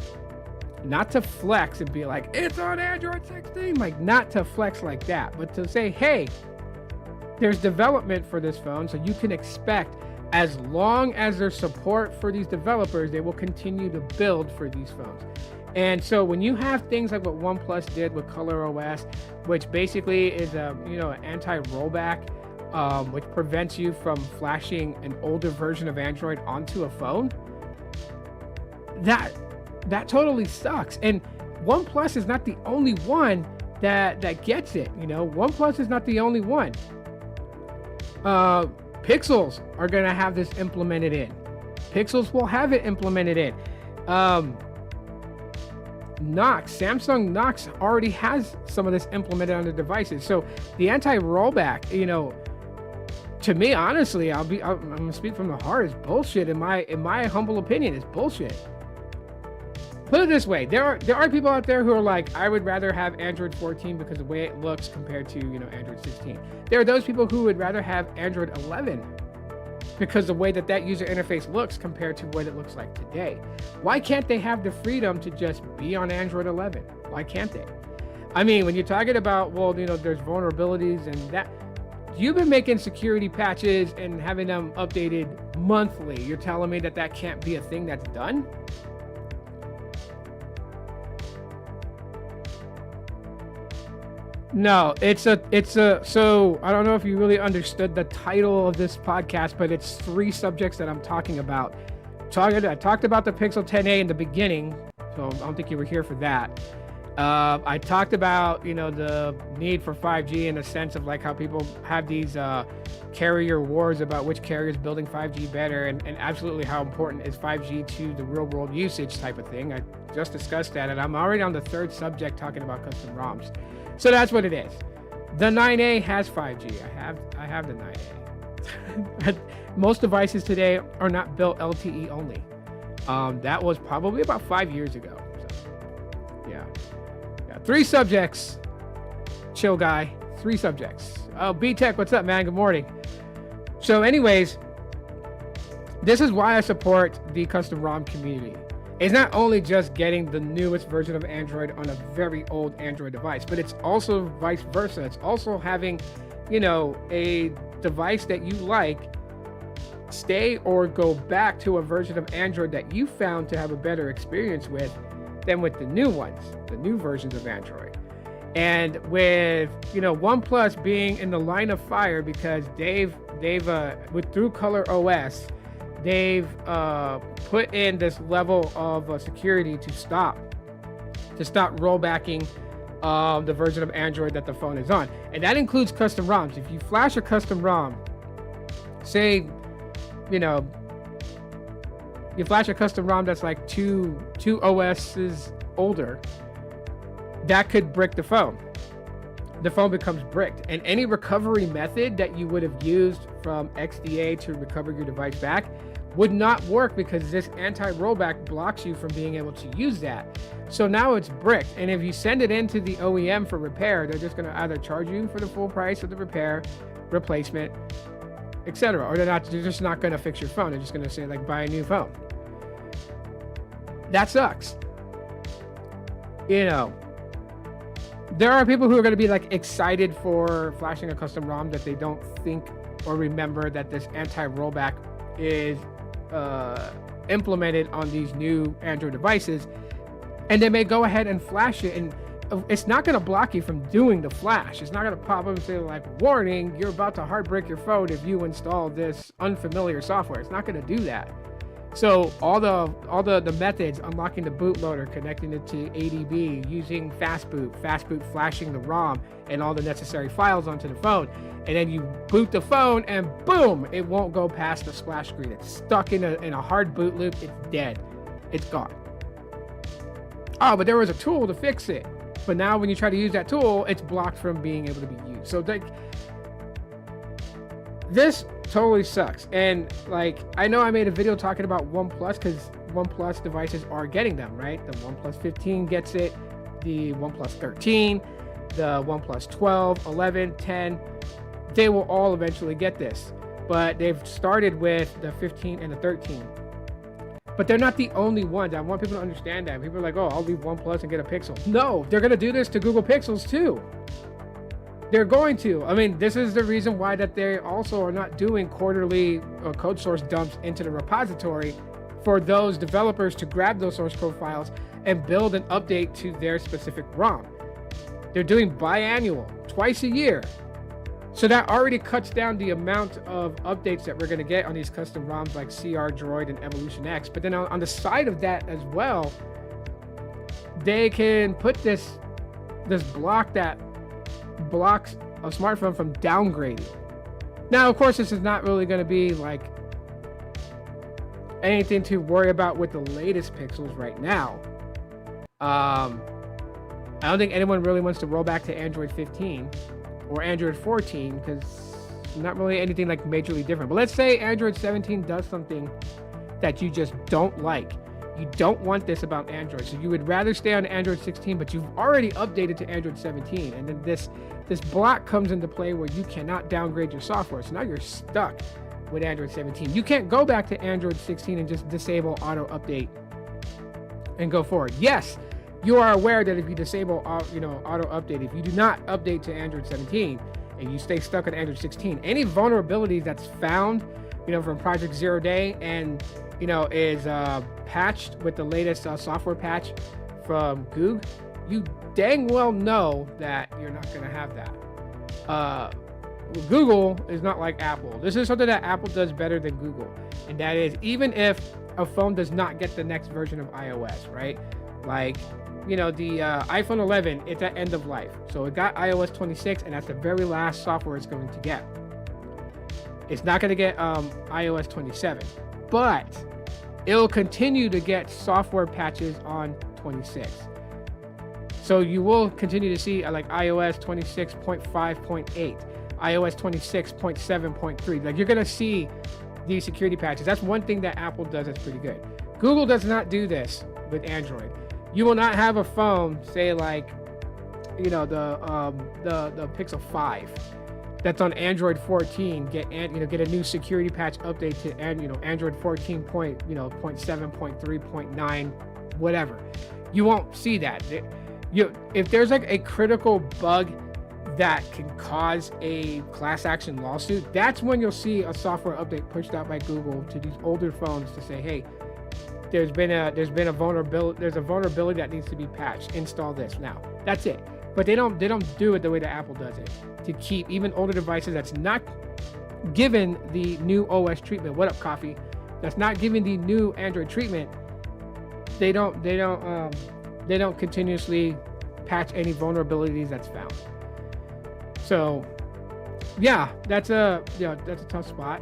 not to flex and be like, it's on Android 16, like, not to flex like that, but to say, hey, there's development for this phone, so you can expect, as long as there's support for these developers, they will continue to build for these phones. And so when you have things like what OnePlus did with Color OS, which basically is a, you know, an anti-rollback, which prevents you from flashing an older version of Android onto a phone, that totally sucks. And OnePlus is not the only one that gets it. You know, OnePlus is not the only one. Pixels are going to have this implemented in. Pixels will have it implemented in. Samsung Knox already has some of this implemented on the devices. So the anti-rollback, you know, to me, honestly, I'm gonna speak from the heart, is bullshit. In my humble opinion, it's bullshit. Put it this way: there are people out there who are like, I would rather have Android 14 because of the way it looks compared to, you know, Android 16. There are those people who would rather have Android 11 because the way that user interface looks compared to what it looks like today. Why can't they have the freedom to just be on Android 11? Why can't they? I mean, when you're talking about, well, you know, there's vulnerabilities and that, you've been making security patches and having them updated monthly. You're telling me that can't be a thing that's done? No, so I don't know if you really understood the title of this podcast, but it's 3 subjects that I'm talking about. I talked about the Pixel 10a in the beginning, so I don't think you were here for that. I talked about, you know, the need for 5G in the sense of like how people have these carrier wars about which carrier is building 5G better, and absolutely how important is 5G to the real world usage type of thing. I just discussed that, and I'm already on the 3rd subject talking about custom ROMs. So that's what it is. The 9A has 5G. I have the 9A. Most devices today are not built LTE only. That was probably about 5 years ago. So, yeah. 3 subjects. Chill guy. 3 subjects. Oh, B-Tech, what's up, man? Good morning. So anyways, this is why I support the custom ROM community. It's not only just getting the newest version of Android on a very old Android device, but it's also vice versa. It's also having, you know, a device that you like stay or go back to a version of Android that you found to have a better experience with than with the new ones, the new versions of Android. And with, you know, OnePlus being in the line of fire because they've through Color OS, they've put in this level of security to stop rollbacking the version of Android that the phone is on. And that includes custom ROMs. If you flash a custom ROM, say, you know, you flash a custom ROM that's like two OSs older, that could brick the phone. The phone becomes bricked, and any recovery method that you would have used from XDA to recover your device back would not work because this anti-rollback blocks you from being able to use that. So now it's bricked, and if you send it into the OEM for repair, they're just going to either charge you for the full price of the repair, replacement, etc., or they're just not going to fix your phone. They're just going to say, like, buy a new phone. That sucks. You know, there are people who are going to be like excited for flashing a custom ROM that they don't think or remember that this anti-rollback is implemented on these new Android devices, and they may go ahead and flash it, and it's not going to block you from doing the flash. It's not going to pop up and say, like, warning, you're about to hard break your phone if you install this unfamiliar software. It's not going to do that. So all the methods, unlocking the bootloader, connecting it to ADB, using fastboot flashing the ROM and all the necessary files onto the phone, and then you boot the phone and boom, it won't go past the splash screen. It's stuck in a hard boot loop. It's dead. It's gone. Oh, but there was a tool to fix it. But now when you try to use that tool, it's blocked from being able to be used. So this totally sucks. And like, I know I made a video talking about OnePlus because OnePlus devices are getting them, right? The OnePlus 15 gets it, the OnePlus 13, the OnePlus 12, 11, 10. they will all eventually get this. But they've started with the 15 and the 13. But they're not the only ones. I want people to understand that. People are like, oh, I'll leave OnePlus and get a Pixel. No, they're going to do this to Google Pixels too. They're going to. I mean, this is the reason why that they also are not doing quarterly code source dumps into the repository for those developers to grab those source code files and build an update to their specific ROM. They're doing biannual, twice a year. So that already cuts down the amount of updates that we're going to get on these custom ROMs like CR Droid and Evolution X. But then on the side of that as well, they can put this block that blocks a smartphone from downgrading. Now, of course, this is not really going to be like anything to worry about with the latest Pixels right now. I don't think anyone really wants to roll back to Android 15 or Android 14 because not really anything like majorly different. But let's say Android 17 does something that you just don't like. You don't want this about Android, so you would rather stay on Android 16, but you've already updated to Android 17, and then this block comes into play where you cannot downgrade your software. So now you're stuck with Android 17. You can't go back to Android 16 and just disable auto update and go forward. Yes, you are aware that if you disable auto update, if you do not update to Android 17 and you stay stuck on Android 16, any vulnerabilities that's found from Project Zero Day and is patched with the latest software patch from Google, you dang well know that you're not going to have that. Google is not like Apple. This is something that Apple does better than Google, and that is even if a phone does not get the next version of iOS, right? Like, the iPhone 11, it's at end of life. So it got iOS 26, and that's the very last software it's going to get. It's not going to get iOS 27, but it'll continue to get software patches on 26. So you will continue to see like iOS 26.5.8, iOS 26.7.3. Like, you're going to see these security patches. That's one thing that Apple does that's pretty good. Google does not do this with Android. You will not have a phone, say like, the Pixel 5 that's on Android 14 get a new security patch update to Android 14.7.3.9, whatever. You won't see that. If there's like a critical bug that can cause a class action lawsuit, that's when you'll see a software update pushed out by Google to these older phones to say, hey, there's a vulnerability that needs to be patched. Install this now. That's it. But they don't do it the way that Apple does it, to keep even older devices that's not given the new OS treatment. What up, Coffee? That's not giving the new Android treatment. They don't continuously patch any vulnerabilities that's found. So yeah, that's a tough spot.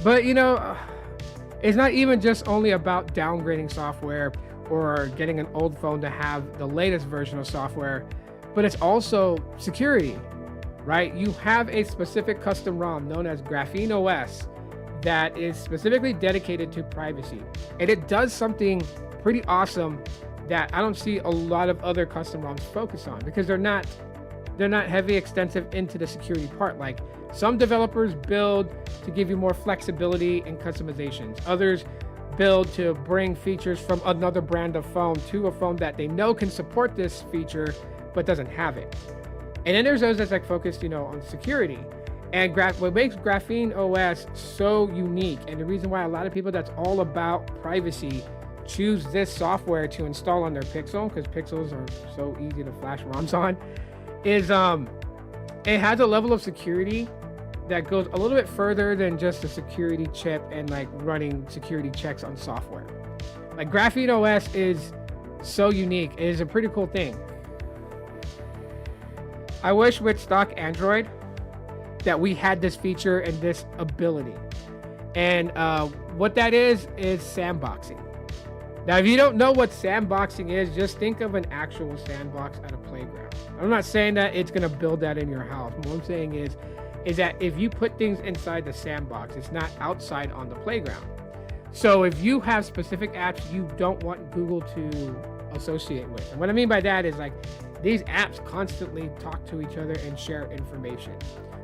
But it's not even just only about downgrading software or getting an old phone to have the latest version of software, but it's also security, right? You have a specific custom ROM known as Graphene OS that is specifically dedicated to privacy. And it does something pretty awesome that I don't see a lot of other custom ROMs focus on, because they're not heavy extensive into the security part. Like, some developers build to give you more flexibility and customizations. Others build to bring features from another brand of phone to a phone that they know can support this feature but doesn't have it. And then there's those that's like focused, on security. And what makes Graphene OS so unique, and the reason why a lot of people that's all about privacy choose this software to install on their Pixel, because Pixels are so easy to flash ROMs on, is it has a level of security that goes a little bit further than just a security chip and like running security checks on software. Like, Graphene OS is so unique. It is a pretty cool thing. I wish with stock Android that we had this feature and this ability. And what that is sandboxing. Now, if you don't know what sandboxing is, just think of an actual sandbox at a playground. I'm not saying that it's going to build that in your house. What I'm saying is that if you put things inside the sandbox, it's not outside on the playground. So if you have specific apps you don't want Google to associate with. And what I mean by that is like these apps constantly talk to each other and share information.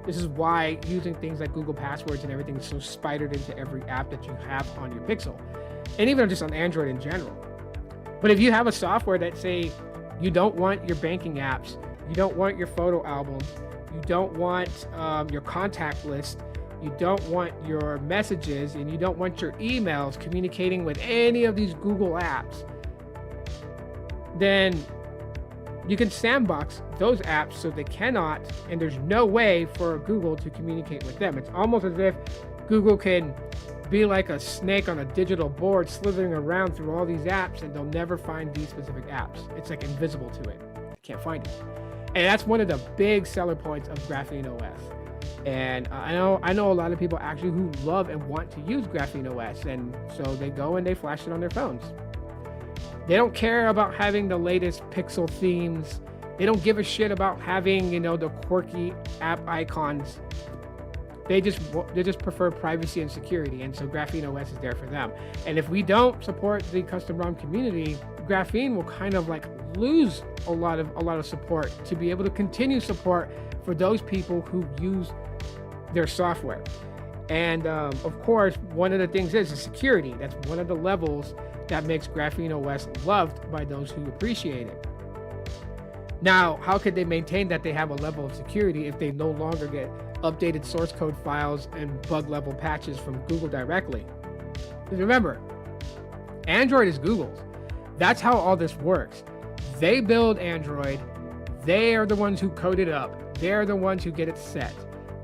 This is why using things like Google Passwords and everything is so spidered into every app that you have on your Pixel, and even just on Android in general. But if you have a software that say you don't want your banking apps, you don't want your photo albums, you don't want your contact list, you don't want your messages, and you don't want your emails communicating with any of these Google apps, then you can sandbox those apps so they cannot, and there's no way for Google to communicate with them. It's almost as if Google can be like a snake on a digital board slithering around through all these apps, and they'll never find these specific apps. It's like invisible to it. You can't find it. And that's one of the big seller points of Graphene OS. And I know a lot of people actually who love and want to use Graphene OS, and so they go and they flash it on their phones. They don't care about having the latest Pixel themes. They don't give a shit about having, you know, the quirky app icons. They just prefer privacy and security, and so Graphene OS is there for them. And if we don't support the custom ROM community, Graphene will kind of like lose a lot of support to be able to continue support for those people who use their software. And of course, one of the things is security. That's one of the levels that makes Graphene OS loved by those who appreciate it. Now, how could they maintain that they have a level of security if they no longer get updated source code files and bug level patches from Google directly? Because remember, Android is Google's. That's how all this works. They build Android. They are the ones who code it up. They're the ones who get it set.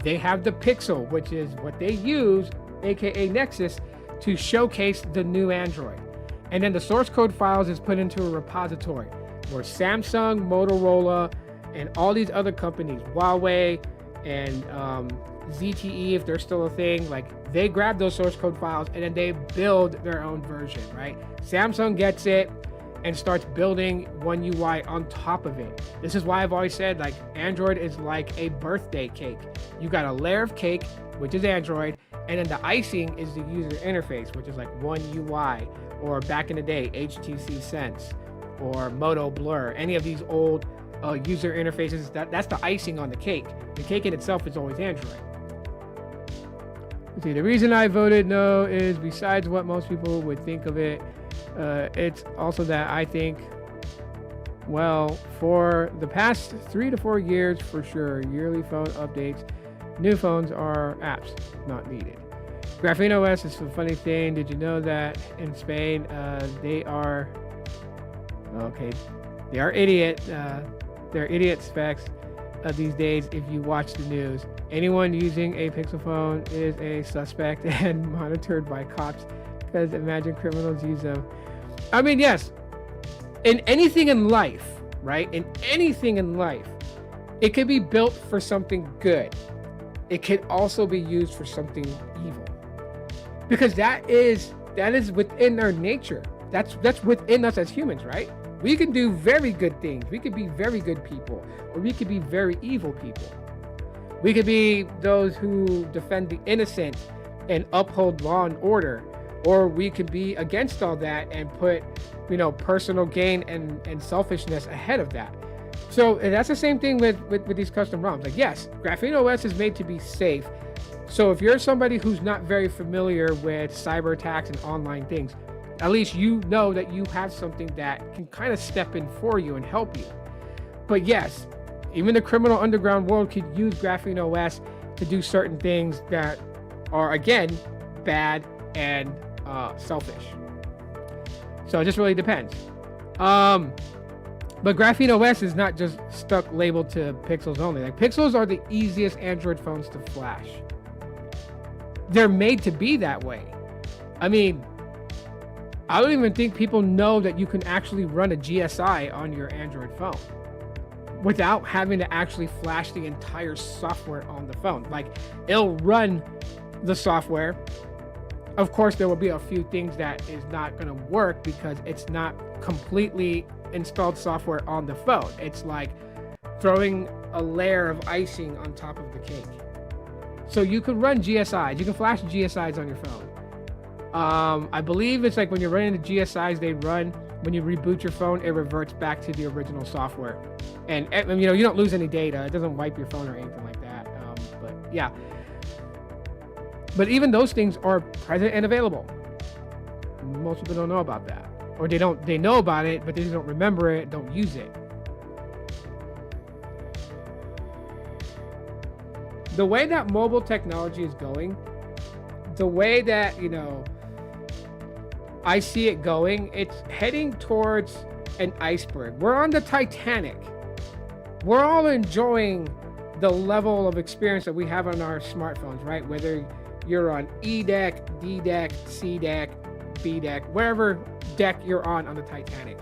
They have the Pixel, which is what they use, aka Nexus, to showcase the new Android. And then the source code files is put into a repository where Samsung, Motorola, and all these other companies, Huawei and ZTE, if they're still a thing, like they grab those source code files and then they build their own version, right? Samsung gets it and starts building One UI on top of it. This is why I've always said, like, Android is like a birthday cake. You got a layer of cake, which is Android, and then the icing is the user interface, which is like One UI, or back in the day, HTC Sense, or Moto Blur, any of these old user interfaces. That's the icing on the cake. The cake in itself is always Android. See, the reason I voted no is, besides what most people would think of it, it's also that I think, well, for the past 3 to 4 years, for sure, yearly phone updates, new phones are apps, not needed. Graphene OS is a funny thing. Did you know that in Spain, they are idiot. They're idiot specs these days. If you watch the news, anyone using a Pixel phone is a suspect and monitored by cops, because imagine criminals use them. I mean, yes, in anything in life, right? In anything in life, it could be built for something good. It could also be used for something evil, because that is within our nature. That's within us as humans, right? We can do very good things. We could be very good people, or we could be very evil people. We could be those who defend the innocent and uphold law and order, or we could be against all that and put, personal gain and selfishness ahead of that. So that's the same thing with these custom ROMs. Like, yes, Graphene OS is made to be safe. So if you're somebody who's not very familiar with cyber attacks and online things, at least you know that you have something that can kind of step in for you and help you. But yes, even the criminal underground world could use Graphene OS to do certain things that are, again, bad and selfish. So it just really depends. But Graphene OS is not just stuck labeled to Pixels only. Like, Pixels are the easiest Android phones to flash. They're made to be that way. I mean, I don't even think people know that you can actually run a GSI on your Android phone without having to actually flash the entire software on the phone. Like, it'll run the software. Of course, there will be a few things that is not going to work because it's not completely installed software on the phone. It's like throwing a layer of icing on top of the cake. So you could run GSIs. You can flash GSIs on your phone. I believe it's like when you're running the GSIs, they run when you reboot your phone, it reverts back to the original software. And you know, you don't lose any data. It doesn't wipe your phone or anything like that. But yeah. But even those things are present and available. Most people don't know about that. Or they know about it, but they just don't remember it, don't use it. The way that mobile technology is going, the way that, you know, I see it going, it's heading towards an iceberg. We're on the Titanic. We're all enjoying the level of experience that we have on our smartphones, right? Whether you're on E deck, D deck, C deck, B deck, wherever deck you're on the Titanic.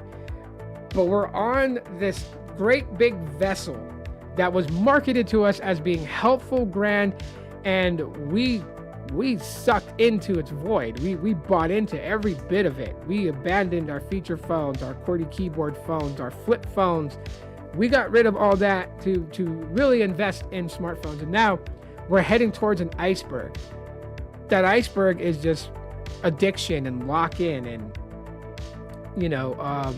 But we're on this great big vessel that was marketed to us as being helpful, grand, and we sucked into its void. We bought into every bit of it. We abandoned our feature phones, our QWERTY keyboard phones, our flip phones. We got rid of all that to really invest in smartphones. And now we're heading towards an iceberg. That iceberg is just addiction and lock-in and, you know,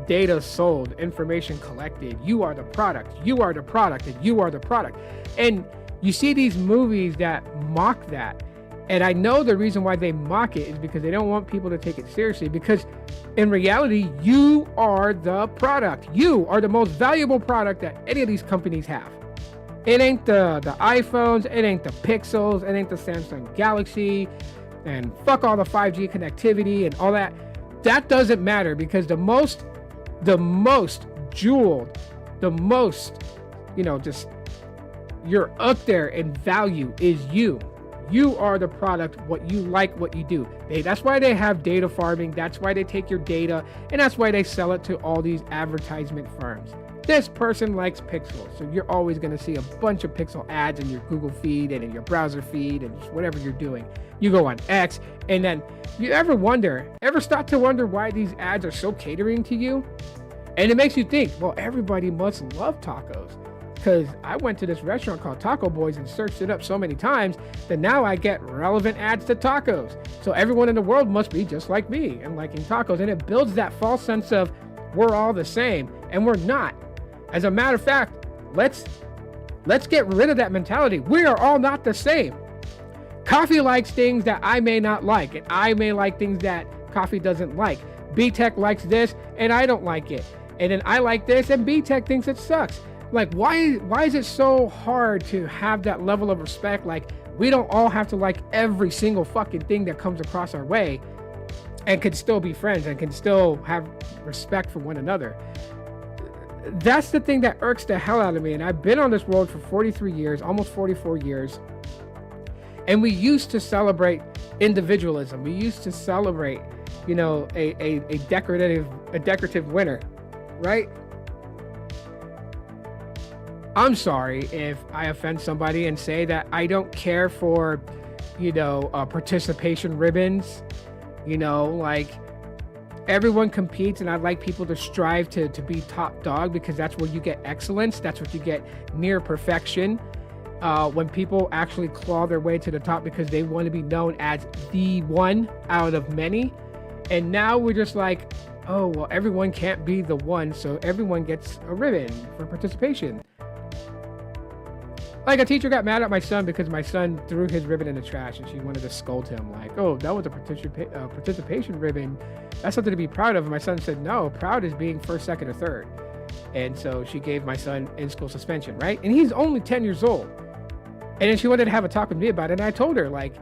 data sold, information collected. You are the product. You are the product, and you are the product. And you see these movies that mock that. And I know the reason why they mock it is because they don't want people to take it seriously, because in reality, you are the product. You are the most valuable product that any of these companies have. It ain't the iPhones, it ain't the Pixels, it ain't the Samsung Galaxy, and fuck all the 5G connectivity and all that. That doesn't matter, because the most jeweled, the most, you know, just you're up there in value is you. You are the product, what you like, what you do. That's why they have data farming. That's why they take your data, and that's why they sell it to all these advertisement firms. This person likes pixels, so you're always going to see a bunch of pixel ads in your Google feed and in your browser feed and just whatever you're doing. You go on X, and then you ever start to wonder why these ads are so catering to you? And it makes you think, well, everybody must love tacos. Because I went to this restaurant called Taco Boys and searched it up so many times that now I get relevant ads to tacos. So everyone in the world must be just like me and liking tacos. And it builds that false sense of we're all the same, and we're not. As a matter of fact, let's get rid of that mentality. We are all not the same. Coffee likes things that I may not like, and I may like things that Coffee doesn't like. B-Tech likes this, and I don't like it. And then I like this, and B-Tech thinks it sucks. Like, why is it so hard to have that level of respect? Like, we don't all have to like every single fucking thing that comes across our way, and can still be friends and can still have respect for one another. That's the thing that irks the hell out of me. And I've been on this road for 43 years, almost 44 years. And we used to celebrate individualism. We used to celebrate, you know, a decorative winner, right? I'm sorry if I offend somebody and say that I don't care for, you know, participation ribbons. You know, like, everyone competes, and I'd like people to strive to be top dog, because that's where you get excellence. That's what you get near perfection. When people actually claw their way to the top because they want to be known as the one out of many. And now we're just like, oh, well, everyone can't be the one, so everyone gets a ribbon for participation. Like, a teacher got mad at my son because my son threw his ribbon in the trash, and she wanted to scold him. Like, oh, that was a participation ribbon. That's something to be proud of. And my son said, no, proud is being first, second, or third. And so she gave my son in-school suspension, right? And he's only 10 years old. And then she wanted to have a talk with me about it. And I told her, like,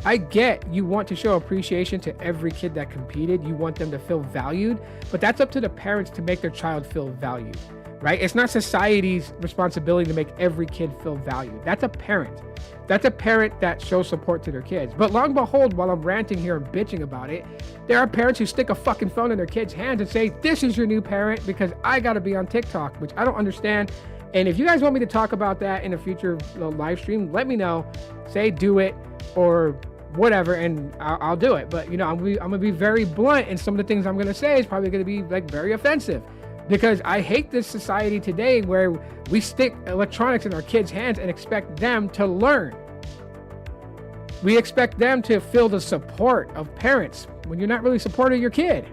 I get you want to show appreciation to every kid that competed. You want them to feel valued. But that's up to the parents to make their child feel valued. Right? It's not society's responsibility to make every kid feel valued. That's a parent. That's a parent that shows support to their kids. But long and behold, while I'm ranting here and bitching about it, there are parents who stick a fucking phone in their kids' hands and say, this is your new parent because I got to be on TikTok, which I don't understand. And if you guys want me to talk about that in a future live stream, let me know. Say do it or whatever, and I'll do it. But, you know, I'm going to be very blunt, and some of the things I'm going to say is probably going to be, like, very offensive. Because I hate this society today where we stick electronics in our kids' hands and expect them to learn. We expect them to feel the support of parents when you're not really supporting your kid.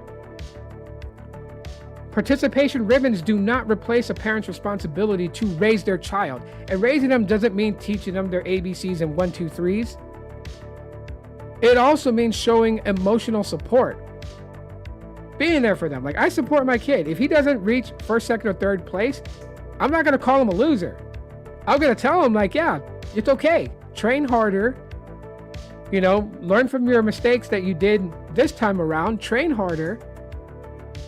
participation ribbons do not replace a parent's responsibility to raise their child. And raising them doesn't mean teaching them their ABCs and 1, 2, 3s. It also means showing emotional support. Being there for them. Like, I support my kid. If he doesn't reach first, second, or third place, I'm not going to call him a loser. I'm going to tell him, like, yeah, it's okay. Train harder. You know, learn from your mistakes that you did this time around. Train harder.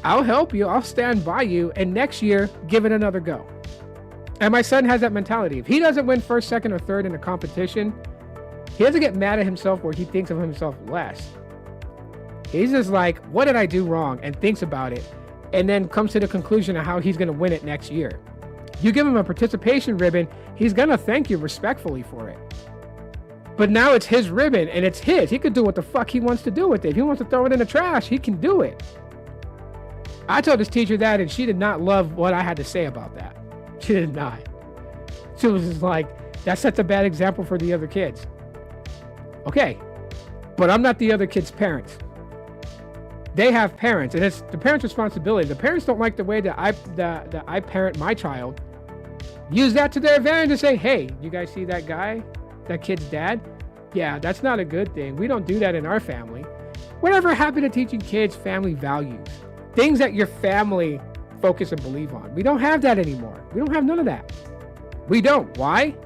I'll help you. I'll stand by you. And next year, give it another go. And my son has that mentality. If he doesn't win first, second, or third in a competition, he doesn't get mad at himself where he thinks of himself less. He's just like, what did I do wrong? And thinks about it. And then comes to the conclusion of how he's going to win it next year. You give him a participation ribbon, he's going to thank you respectfully for it. But now it's his ribbon and it's his. He could do what the fuck he wants to do with it. If he wants to throw it in the trash, he can do it. I told this teacher that and she did not love what I had to say about that. She did not. She was just like, that sets a bad example for the other kids. Okay, but I'm not the other kid's parents. They have parents, and it's the parents' responsibility. The parents don't like the way that I parent my child. Use that to their advantage and say, hey, you guys see that guy, that kid's dad? Yeah, that's not a good thing. We don't do that in our family. Whatever happened to teaching kids family values? Things that your family focus and believe on. We don't have that anymore. We don't have none of that. We don't. Why?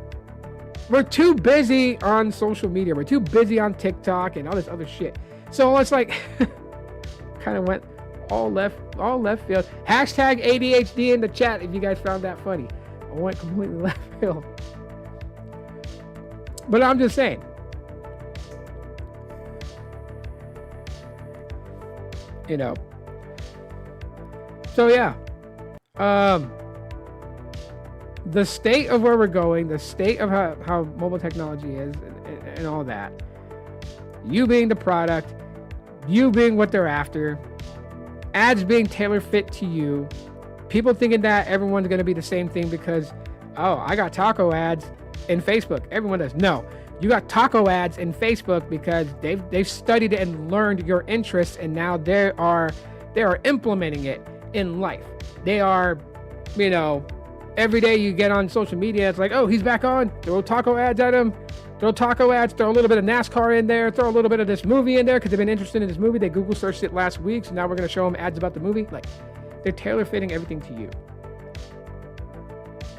We're too busy on social media. We're too busy on TikTok and all this other shit. So it's like... kind of went all left field. Hashtag ADHD in the chat if you guys found that funny. I went completely left field. But I'm just saying. You know. So yeah. The state of where we're going, the state of how mobile technology is and all that. You being the product, you being what they're after, ads being tailor fit to you, people thinking that everyone's going to be the same thing because, oh, I got taco ads in Facebook. Everyone does. No, you got taco ads in Facebook because they've studied it and learned your interests, and now they are implementing it in life. They are, you know, every day you get on social media, it's like, oh, he's back on. Throw taco ads at him. Throw taco ads, throw a little bit of NASCAR in there, throw a little bit of this movie in there because they've been interested in this movie. They Google searched it last week, so now we're going to show them ads about the movie. Like, they're tailor-fitting everything to you.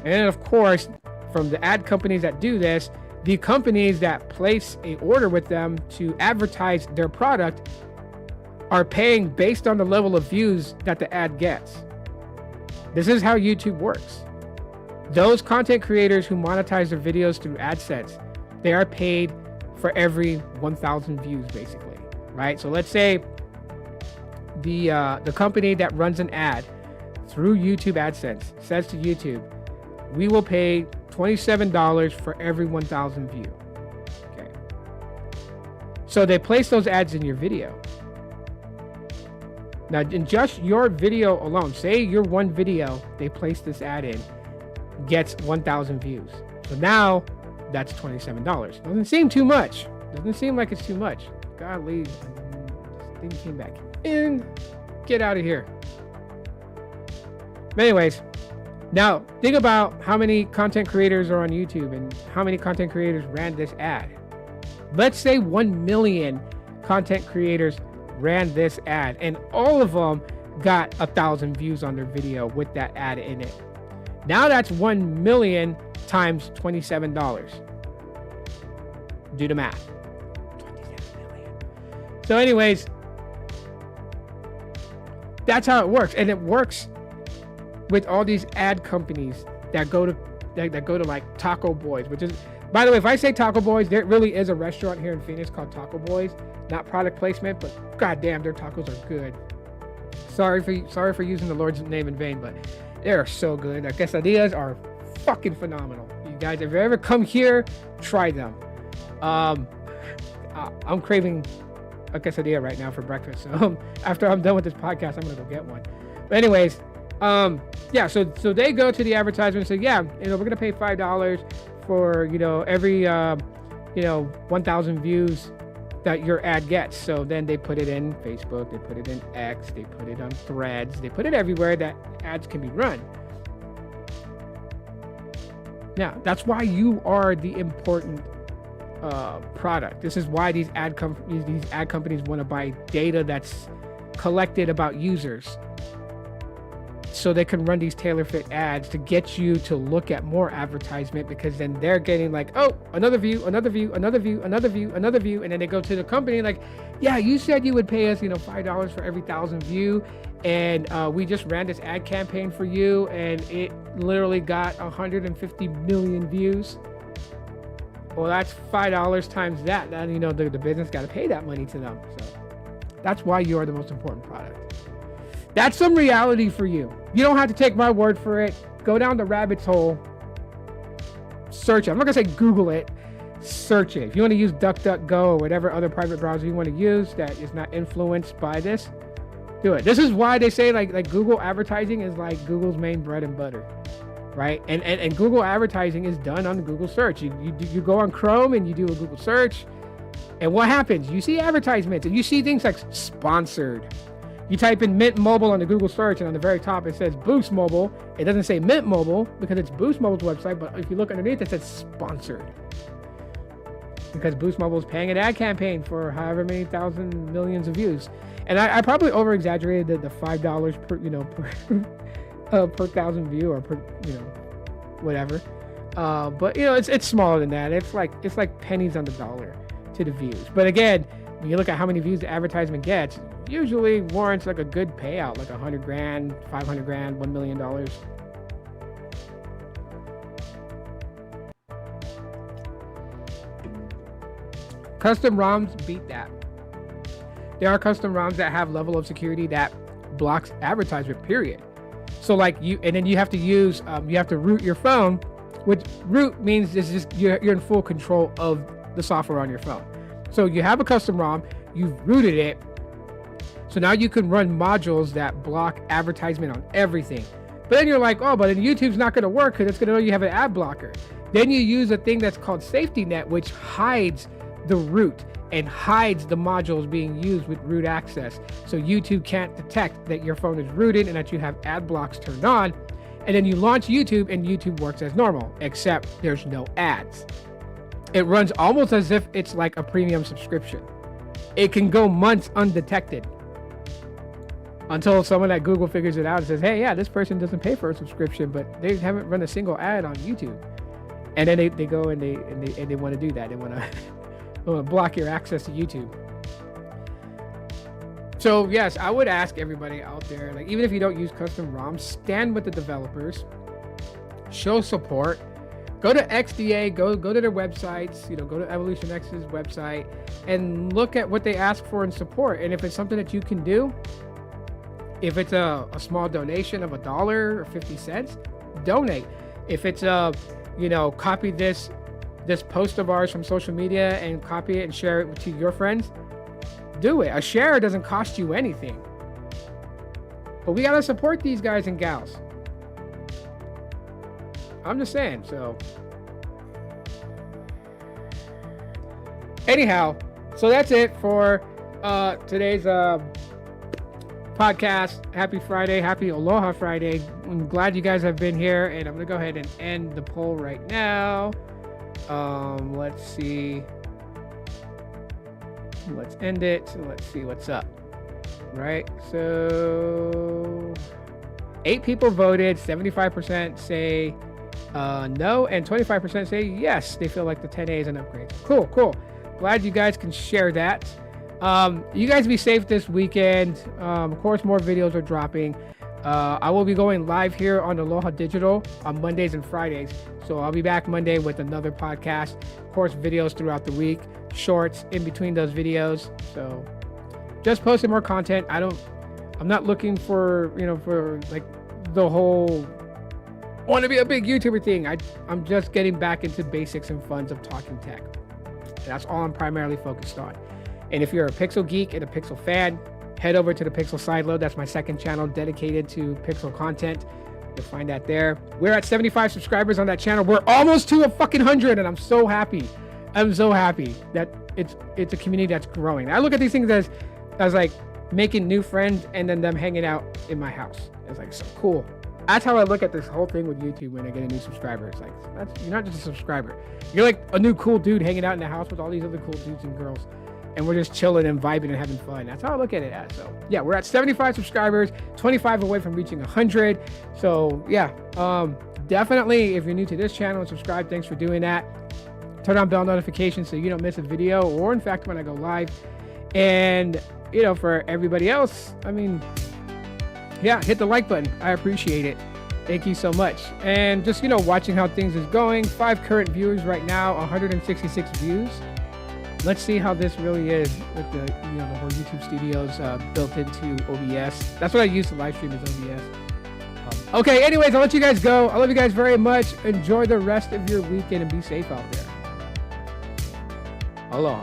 And of course, from the ad companies that do this, the companies that place a order with them to advertise their product are paying based on the level of views that the ad gets. This is how YouTube works. Those content creators who monetize their videos through AdSense, they are paid for every 1,000 views, basically, right? So let's say the company that runs an ad through YouTube AdSense says to YouTube, we will pay $27 for every 1,000 view. Okay. So they place those ads in your video. Now, in just your video alone, say your one video they place this ad in gets 1,000 views. So now that's $27. Doesn't seem too much. Doesn't seem like it's too much. Godly, this thing came back in. Get out of here. But anyways, now think about how many content creators are on YouTube and how many content creators ran this ad. Let's say 1 million content creators ran this ad and all of them got 1,000 views on their video with that ad in it. Now that's 1 million times $27. Do the math. 27 million. So anyways, that's how it works. And it works with all these ad companies that go to like Taco Boys, which is, by the way, if I say Taco Boys, there really is a restaurant here in Phoenix called Taco Boys. Not product placement, but goddamn, their tacos are good. Sorry for using the Lord's name in vain, but they are so good. Their quesadillas are fucking phenomenal. You guys, if you ever come here, try them. I'm craving a quesadilla right now for breakfast. So after I'm done with this podcast, I'm gonna go get one. But anyways, yeah. So they go to the advertisement and say, yeah, we're gonna pay $5 for every 1,000 views that your ad gets. So then they put it in Facebook, they put it in X, they put it on Threads, they put it everywhere that ads can be run. Now, that's why you are the important product. This is why these ad companies want to buy data that's collected about users, so they can run these tailor-fit ads to get you to look at more advertisement, because then they're getting like, oh, another view, another view, another view, another view, another view, and then they go to the company like, yeah, you said you would pay us, $5 for every 1,000 view, and we just ran this ad campaign for you, and it literally got 150 million views. Well, that's $5 times that. Then the business got to pay that money to them. So that's why you are the most important product. That's some reality for you. You don't have to take my word for it. Go down the rabbit's hole. Search it. I'm not gonna say Google it. Search it. If you want to use DuckDuckGo or whatever other private browser you want to use that is not influenced by this, do it. This is why they say like Google advertising is like Google's main bread and butter. Right? And Google advertising is done on Google search. You go on Chrome and you do a Google search, and what happens? You see advertisements, and you see things like sponsored. You type in Mint Mobile on the Google search, and on the very top it says Boost Mobile. It doesn't say Mint Mobile because it's Boost Mobile's website, but if you look underneath, it says sponsored. Because Boost Mobile is paying an ad campaign for however many thousand millions of views. And I probably over exaggerated the $5 per per thousand view, or per whatever, but it's smaller than that. It's like pennies on the dollar to the views. But again, when you look at how many views the advertisement gets, usually warrants like a good payout, like $100,000, $500,000, $1 million. Custom ROMs beat that. There are custom ROMs that have level of security that blocks advertisement, period. So then you have to use, you have to root your phone, which root means it's just you're in full control of the software on your phone. So you have a custom ROM, you've rooted it, so now you can run modules that block advertisement on everything. But then you're like, oh, but then YouTube's not going to work because it's going to know you have an ad blocker. Then you use a thing that's called safety net, which hides the root and hides the modules being used with root access. So YouTube can't detect that your phone is rooted and that you have ad blocks turned on. And then you launch YouTube and YouTube works as normal, except there's no ads. It runs almost as if it's like a premium subscription. It can go months undetected until someone at Google figures it out and says, hey, yeah, this person doesn't pay for a subscription, but they haven't run a single ad on YouTube. And then they go and they want to do that. They want to block your access to YouTube. So yes, I would ask everybody out there, like, even if you don't use custom ROMs, stand with the developers, show support, go to XDA, go to their websites, go to Evolution X's website and look at what they ask for in support. And if it's something that you can do, if it's a small donation of $1 or 50 cents, donate. If it's copy this post of ours from social media and copy it and share it to your friends, do it. A share doesn't cost you anything. But we gotta support these guys and gals. I'm just saying. So anyhow, so that's it for today's podcast. Happy Friday. Happy Aloha Friday. I'm glad you guys have been here, and I'm gonna go ahead and end the poll right now. Let's see. Let's end it. Let's see what's up. Right. So 8 people voted. 75% say no, and 25% say yes. They feel like the 10A is an upgrade. Cool. Glad you guys can share that. You guys be safe this weekend. Of course, more videos are dropping. I will be going live here on Aloha Digital on Mondays and Fridays. So I'll be back Monday with another podcast. Of course, videos throughout the week, shorts in between those videos. So just posting more content. I'm not looking for, for like the whole want to be a big YouTuber thing. I'm just getting back into basics and funs of talking tech. That's all I'm primarily focused on. And if you're a Pixel geek and a Pixel fan, head over to the Pixel Sideload. That's my second channel dedicated to Pixel content. You'll find that there. We're at 75 subscribers on that channel. We're almost to a fucking 100, and I'm so happy. I'm so happy that it's a community that's growing. I look at these things as like making new friends and then them hanging out in my house. It's like so cool. That's how I look at this whole thing with YouTube when I get a new subscriber. It's like, you're not just a subscriber. You're like a new cool dude hanging out in the house with all these other cool dudes and girls. And we're just chilling and vibing and having fun. That's how I look at it as. So yeah, we're at 75 subscribers, 25 away from reaching 100. So yeah, definitely if you're new to this channel and subscribe, thanks for doing that. Turn on bell notifications so you don't miss a video, or in fact when I go live. And you know, for everybody else, I mean, yeah, hit the like button. I appreciate it. Thank you so much. And just, you know, watching how things is going. 5 current viewers right now, 166 views. Let's see how this really is with the, you know, the whole YouTube Studios built into OBS. That's what I use to live stream is OBS. Okay, anyways, I'll let you guys go. I love you guys very much. Enjoy the rest of your weekend and be safe out there. Aloha.